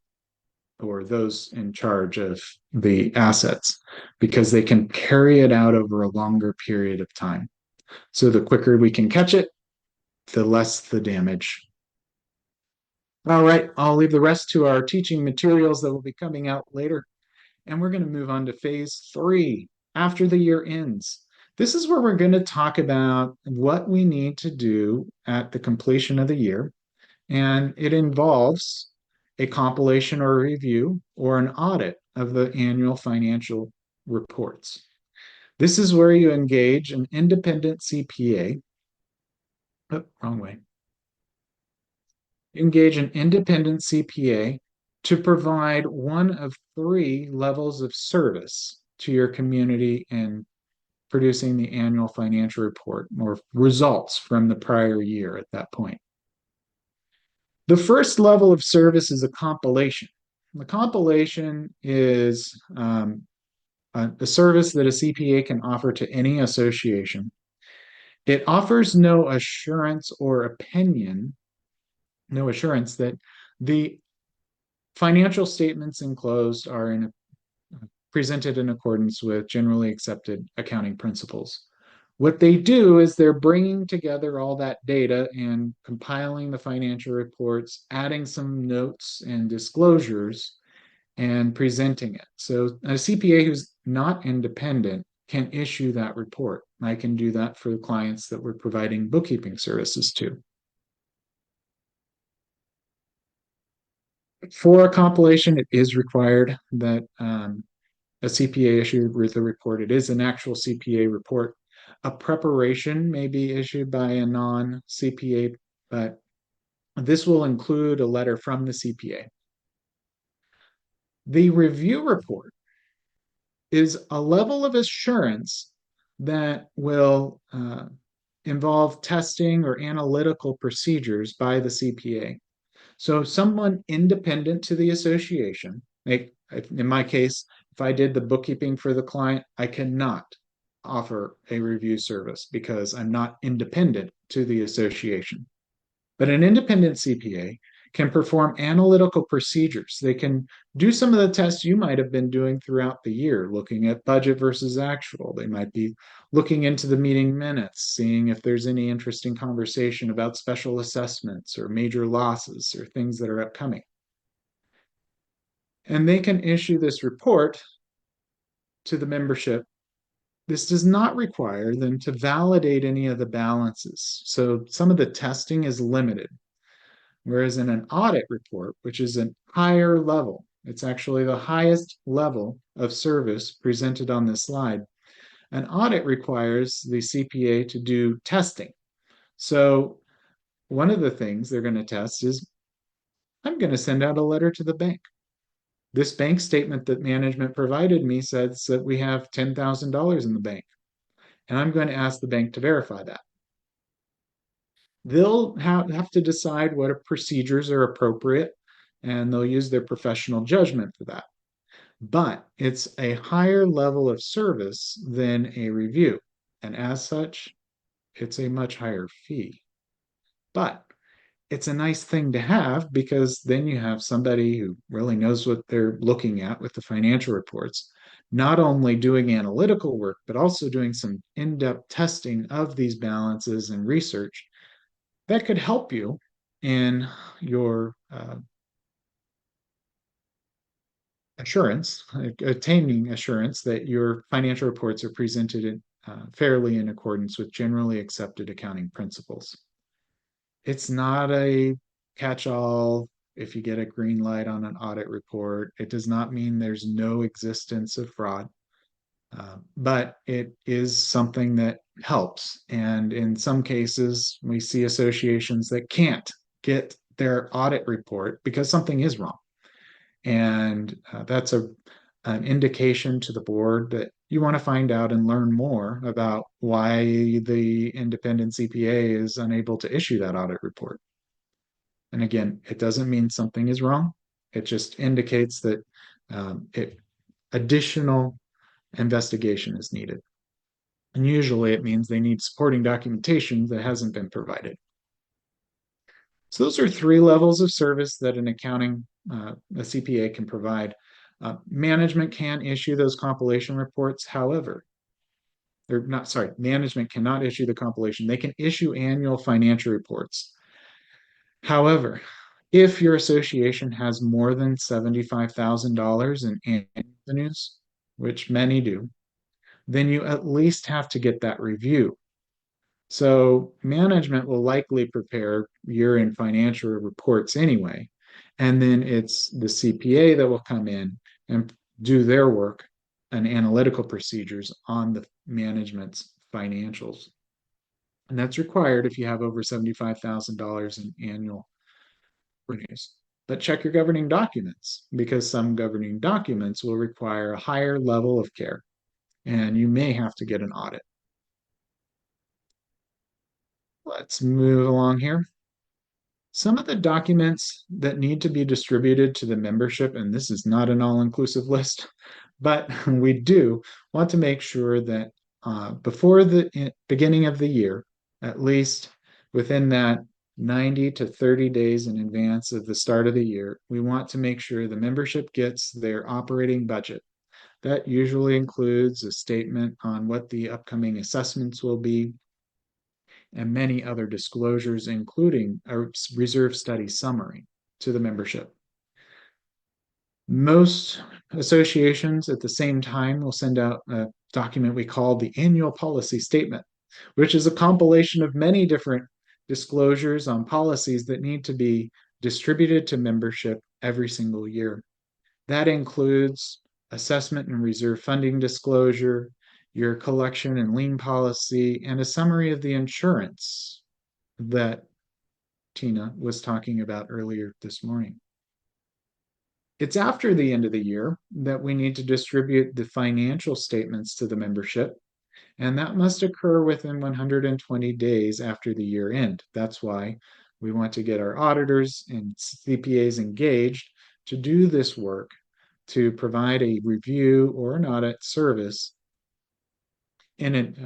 or those in charge of the assets because they can carry it out over a longer period of time. So the quicker we can catch it, the less the damage. All right, I'll leave the rest to our teaching materials that will be coming out later. And we're going to move on to phase 3 after the year ends. This is where we're going to talk about what we need to do at the completion of the year. And it involves a compilation or a review or an audit of the annual financial reports. This is where you engage an independent CPA. Oh, wrong way. Engage an independent CPA to provide one of 3 levels of service to your community in producing the annual financial report or results from the prior year at that point. The first level of service is a compilation. The compilation is a service that a CPA can offer to any association. It offers no assurance or opinion, no assurance that the financial statements enclosed are presented in accordance with generally accepted accounting principles. What they do is they're bringing together all that data and compiling the financial reports, adding some notes and disclosures, and presenting it. So a CPA who's not independent can issue that report. I can do that for the clients that we're providing bookkeeping services to. For a compilation, it is required that a CPA issued with a report. It is an actual CPA report. A preparation may be issued by a non-CPA, but this will include a letter from the CPA. The review report is a level of assurance that will involve testing or analytical procedures by the CPA. So someone independent to the association, like in my case, if I did the bookkeeping for the client, I cannot offer a review service because I'm not independent to the association. But an independent CPA can perform analytical procedures. They can do some of the tests you might have been doing throughout the year, looking at budget versus actual. They might be looking into the meeting minutes, seeing if there's any interesting conversation about special assessments or major losses or things that are upcoming. And they can issue this report to the membership. This does not require them to validate any of the balances. So some of the testing is limited. Whereas in an audit report, which is a higher level, it's actually the highest level of service presented on this slide. An audit requires the CPA to do testing. So one of the things they're going to test is, I'm going to send out a letter to the bank. This bank statement that management provided me says that we have $10,000 in the bank. And I'm going to ask the bank to verify that. They'll have to decide what procedures are appropriate, and they'll use their professional judgment for that. But it's a higher level of service than a review. And as such, it's a much higher fee. But it's a nice thing to have because then you have somebody who really knows what they're looking at with the financial reports, not only doing analytical work, but also doing some in-depth testing of these balances and research that could help you in your assurance, attaining assurance that your financial reports are presented fairly in accordance with generally accepted accounting principles. It's not a catch-all. If you get a green light on an audit report, it does not mean there's no existence of fraud. But it is something that helps. And in some cases, we see associations that can't get their audit report because something is wrong. And that's an indication to the board that you want to find out and learn more about why the independent CPA is unable to issue that audit report. And again, it doesn't mean something is wrong. It just indicates that additional investigation is needed. And usually it means they need supporting documentation that hasn't been provided. So those are three levels of service that an accounting, a CPA can provide. Management can issue those compilation reports. However, they're not, sorry, management cannot issue the compilation. They can issue annual financial reports. However, if your association has more than $75,000 in annual revenues, which many do, then you at least have to get that review. So management will likely prepare year-end financial reports anyway, and then it's the CPA that will come in and do their work and analytical procedures on the management's financials. And that's required if you have over $75,000 in annual revenues. But check your governing documents, because some governing documents will require a higher level of care, and you may have to get an audit. Let's move along here. Some of the documents that need to be distributed to the membership, and this is not an all-inclusive list, but we do want to make sure that before the beginning of the year, at least within that 90 to 30 days in advance of the start of the year, we want to make sure the membership gets their operating budget. That usually includes a statement on what the upcoming assessments will be, and many other disclosures, including a reserve study summary to the membership. Most associations at the same time will send out a document we call the annual policy statement, which is a compilation of many different disclosures on policies that need to be distributed to membership every single year. That includes assessment and reserve funding disclosure, your collection and lien policy, and a summary of the insurance that Tina was talking about earlier this morning. It's after the end of the year that we need to distribute the financial statements to the membership, and that must occur within 120 days after the year end. That's why we want to get our auditors and CPAs engaged to do this work, to provide a review or an audit service in it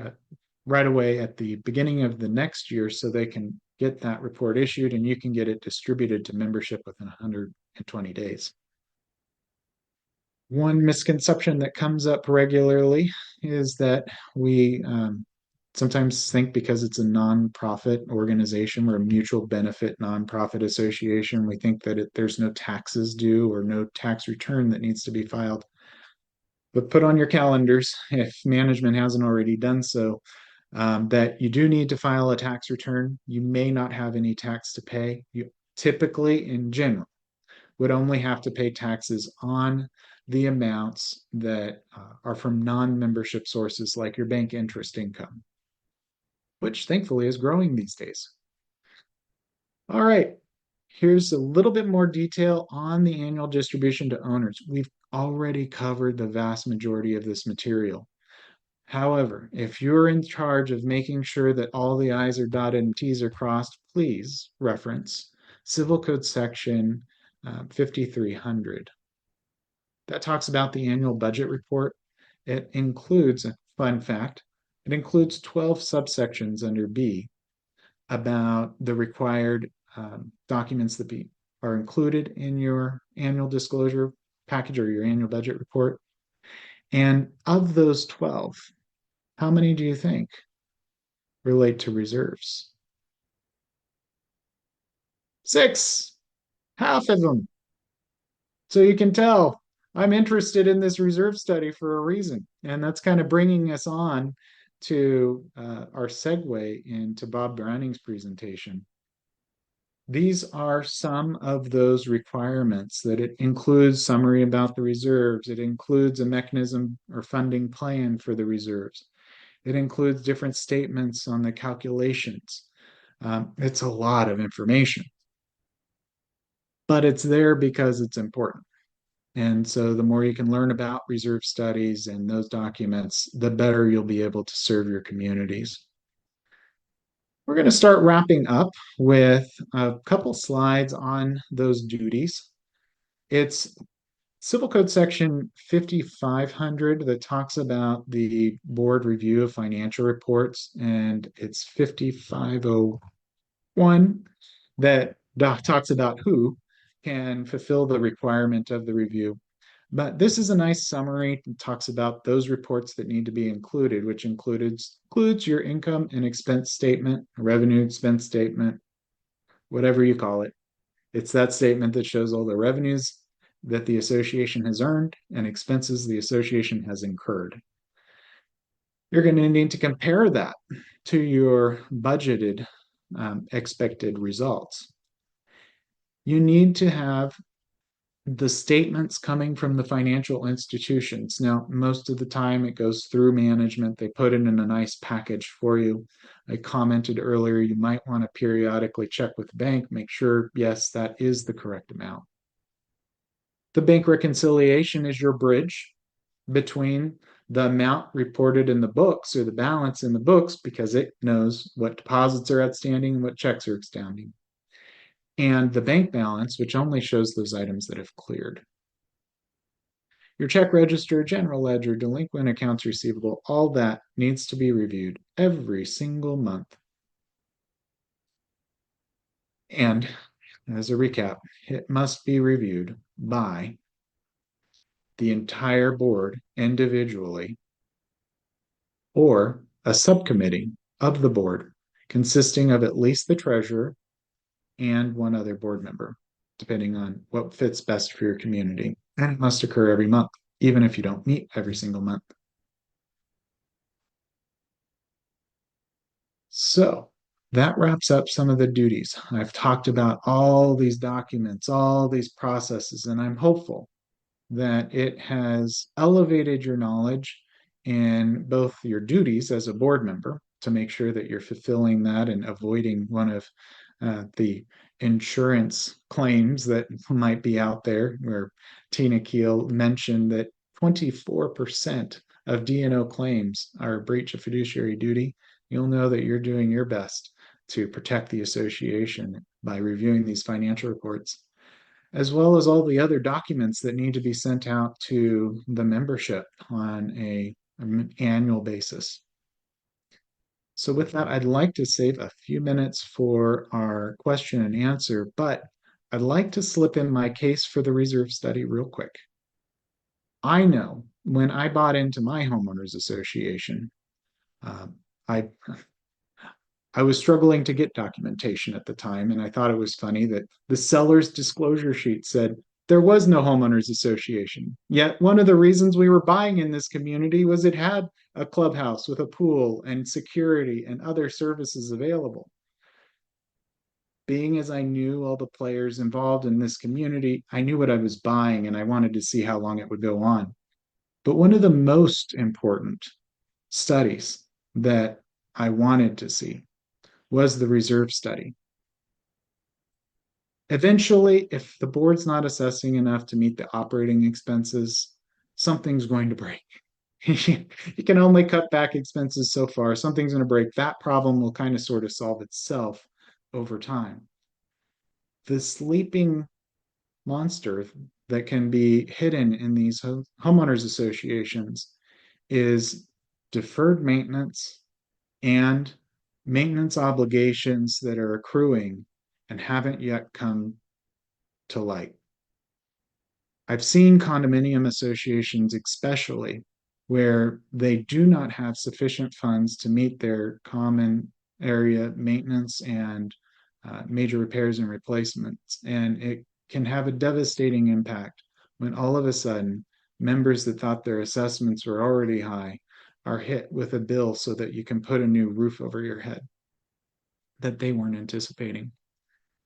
right away at the beginning of the next year, so they can get that report issued and you can get it distributed to membership within 120 days. One misconception that comes up regularly is that we sometimes think because it's a nonprofit organization, we're a mutual benefit nonprofit association, we think that there's no taxes due or no tax return that needs to be filed. But put on your calendars, if management hasn't already done so, that you do need to file a tax return. You may not have any tax to pay. You typically, in general, would only have to pay taxes on the amounts that are from non-membership sources like your bank interest income, which thankfully is growing these days. All right, here's a little bit more detail on the annual distribution to owners. We've already covered the vast majority of this material. However, if you're in charge of making sure that all the I's are dotted and T's are crossed, please reference Civil Code Section 5300. That talks about the annual budget report. It includes, a fun fact, it includes 12 subsections under B about the required documents that are included in your annual disclosure package or your annual budget report. And of those 12, how many do you think relate to reserves? 6, half of them. So you can tell I'm interested in this reserve study for a reason. And that's kind of bringing us on to our segue into Bob Browning's presentation. these are some of those requirements that it includes summary about the reserves. It includes a mechanism or funding plan for the reserves. It includes different statements on the calculations. It's a lot of information, but it's there because it's important. And so the more you can learn about reserve studies and those documents, the better you'll be able to serve your communities. We're going to start wrapping up with a couple slides on those duties. It's Civil Code section 5500 that talks about the board review of financial reports, and it's 5501 that talks about who can fulfill the requirement of the review. But this is a nice summary. It talks about those reports that need to be included, which includes your income and expense statement, revenue expense statement, whatever you call it. It's that statement that shows all the revenues that the association has earned and expenses the association has incurred. You're going to need to compare that to your budgeted expected results. You need to have the statements coming from the financial institutions. Now, most of the time it goes through management. They put it in a nice package for you. I commented earlier, you might want to periodically check with the bank, make sure, yes, that is the correct amount. The bank reconciliation is your bridge between the amount reported in the books or the balance in the books, because it knows what deposits are outstanding and what checks are outstanding, and the bank balance, which only shows those items that have cleared. Your check register, general ledger, delinquent accounts receivable, all that needs to be reviewed every single month. And as a recap, it must be reviewed by the entire board individually or a subcommittee of the board consisting of at least the treasurer and one other board member, depending on what fits best for your community. And it must occur every month, even if you don't meet every single month. So that wraps up some of the duties. I've talked about all these documents, all these processes, and I'm hopeful that it has elevated your knowledge in both your duties as a board member to make sure that you're fulfilling that and avoiding one of the insurance claims that might be out there, where Tina Keele mentioned that 24% of D&O claims are a breach of fiduciary duty. You'll know that you're doing your best to protect the association by reviewing these financial reports, as well as all the other documents that need to be sent out to the membership on an annual basis. So with that, I'd like to save a few minutes for our question and answer, but I'd like to slip in my case for the reserve study real quick. I know when I bought into my homeowners association, I was struggling to get documentation at the time, and I thought it was funny that the seller's disclosure sheet said there was no homeowners association. Yet one of the reasons we were buying in this community was it had a clubhouse with a pool and security and other services available. Being as I knew all the players involved in this community, I knew what I was buying, and I wanted to see how long it would go on. But one of the most important studies that I wanted to see was the reserve study. Eventually, if the board's not assessing enough to meet the operating expenses, something's going to break. You can only cut back expenses so far. Something's going to break. That problem will kind of sort of solve itself over time. The sleeping monster that can be hidden in these homeowners associations is deferred maintenance and maintenance obligations that are accruing and haven't yet come to light. I've seen condominium associations, especially, where they do not have sufficient funds to meet their common area maintenance and major repairs and replacements. And it can have a devastating impact when all of a sudden members that thought their assessments were already high are hit with a bill so that you can put a new roof over your head that they weren't anticipating.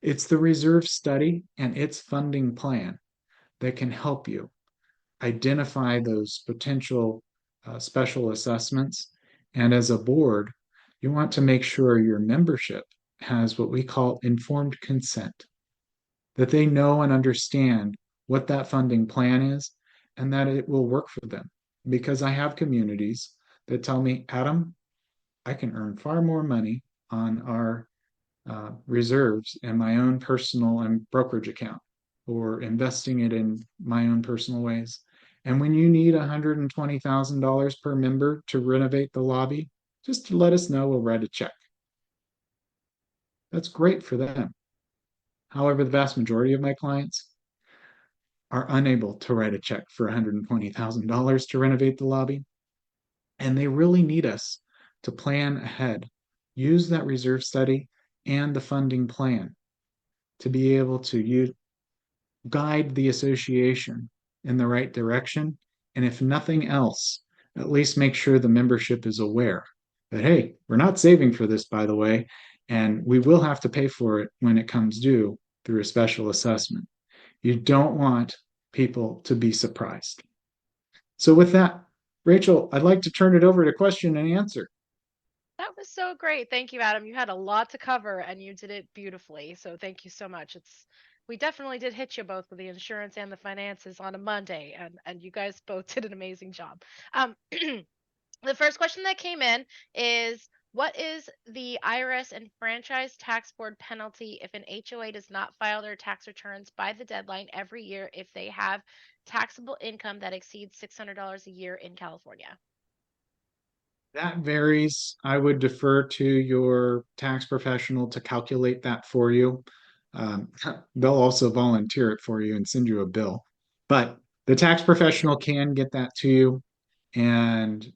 It's the reserve study and its funding plan that can help you identify those potential special assessments. And as a board, you want to make sure your membership has what we call informed consent, that they know and understand what that funding plan is and that it will work for them. Because I have communities that tell me, Adam, I can earn far more money on our reserves in my own personal and brokerage account or investing it in my own personal ways. And when you need $120,000 per member to renovate the lobby, just let us know, we'll write a check. That's great for them. However, the vast majority of my clients are unable to write a check for $120,000 to renovate the lobby. And they really need us to plan ahead, use that reserve study and the funding plan to be able to guide the association in the right direction. And if nothing else, at least make sure the membership is aware that, hey, we're not saving for this, by the way, and we will have to pay for it when it comes due through a special assessment. You don't want people to be surprised. So with that, Rachel, I'd like to turn it over to question and answer.
That was so great. Thank you, Adam. You had a lot to cover and you did it beautifully. So thank you so much. We definitely did hit you both with the insurance and the finances on a Monday, and you guys both did an amazing job. The first question that came in is, what is the IRS and Franchise Tax Board penalty if an HOA does not file their tax returns by the deadline every year if they have taxable income that exceeds $600 a year in California?
That varies. I would defer to your tax professional to calculate that for you. Um, they'll also volunteer it for you and send you a bill. But the tax professional can get that to you. And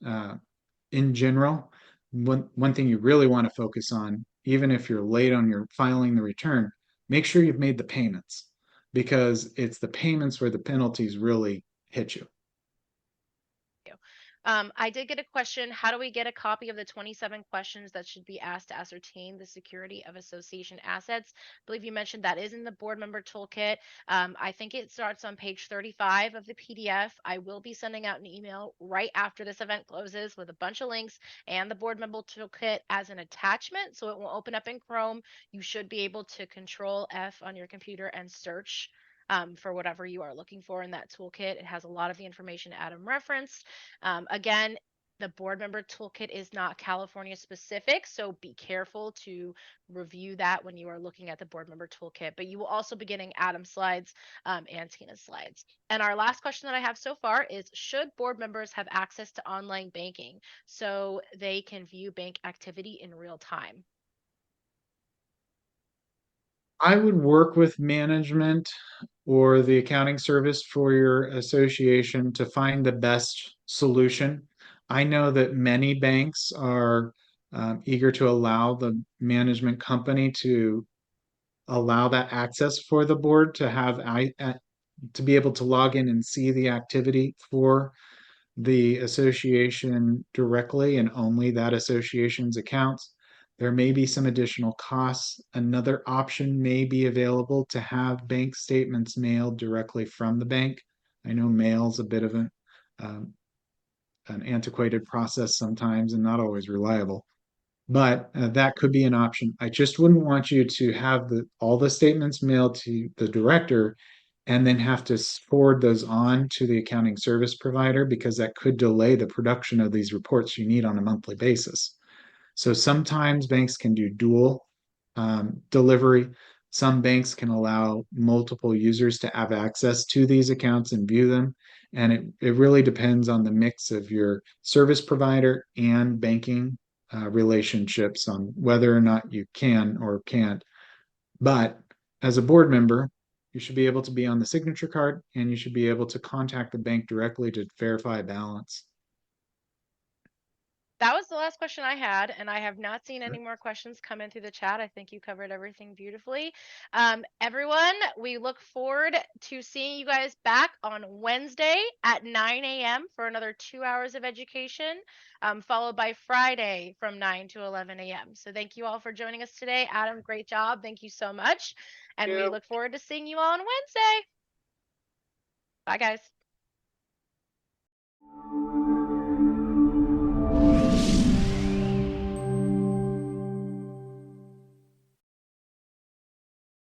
in general, one thing you really want to focus on, even if you're late on your filing the return, make sure you've made the payments because it's the payments where the penalties really hit you.
I did get a question. How do we get a copy of the 27 questions that should be asked to ascertain the security of association assets? I believe you mentioned that is in the board member toolkit. I think it starts on page 35 of the PDF. I will be sending out an email right after this event closes with a bunch of links and the board member toolkit as an attachment. So it will open up in Chrome. You should be able to Control F on your computer and search for whatever you are looking for in that toolkit. It has a lot of the information Adam referenced. Again, the board member toolkit is not California specific, so be careful to review that when you are looking at the board member toolkit. But you will also be getting Adam's slides and Tina's slides. And our last question that I have so far is, should board members have access to online banking so they can view bank activity in real time?
I would work with management or the accounting service for your association to find the best solution. I know that many banks are eager to allow the management company to allow that access for the board to have to be able to log in and see the activity for the association directly and only that association's accounts. There may be some additional costs. Another option may be available to have bank statements mailed directly from the bank. I know mail's a bit of um, an antiquated process sometimes and not always reliable, but that could be an option. I just wouldn't want you to have all the statements mailed to the director and then have to forward those on to the accounting service provider because that could delay the production of these reports you need on a monthly basis. So sometimes banks can do dual delivery. Some banks can allow multiple users to have access to these accounts and view them. And it really depends on the mix of your service provider and banking relationships on whether or not you can or can't. But as a board member, you should be able to be on the signature card and you should be able to contact the bank directly to verify balance.
that was the last question I had, and I have not seen any more questions come in through the chat. I think you covered everything beautifully. Everyone, we look forward to seeing you guys back on Wednesday at 9 a.m. for another 2 hours of education, followed by Friday from 9 to 11 a.m. So thank you all for joining us today. Adam, great job. Thank you so much. And we look forward to seeing you all on Wednesday. Bye, guys.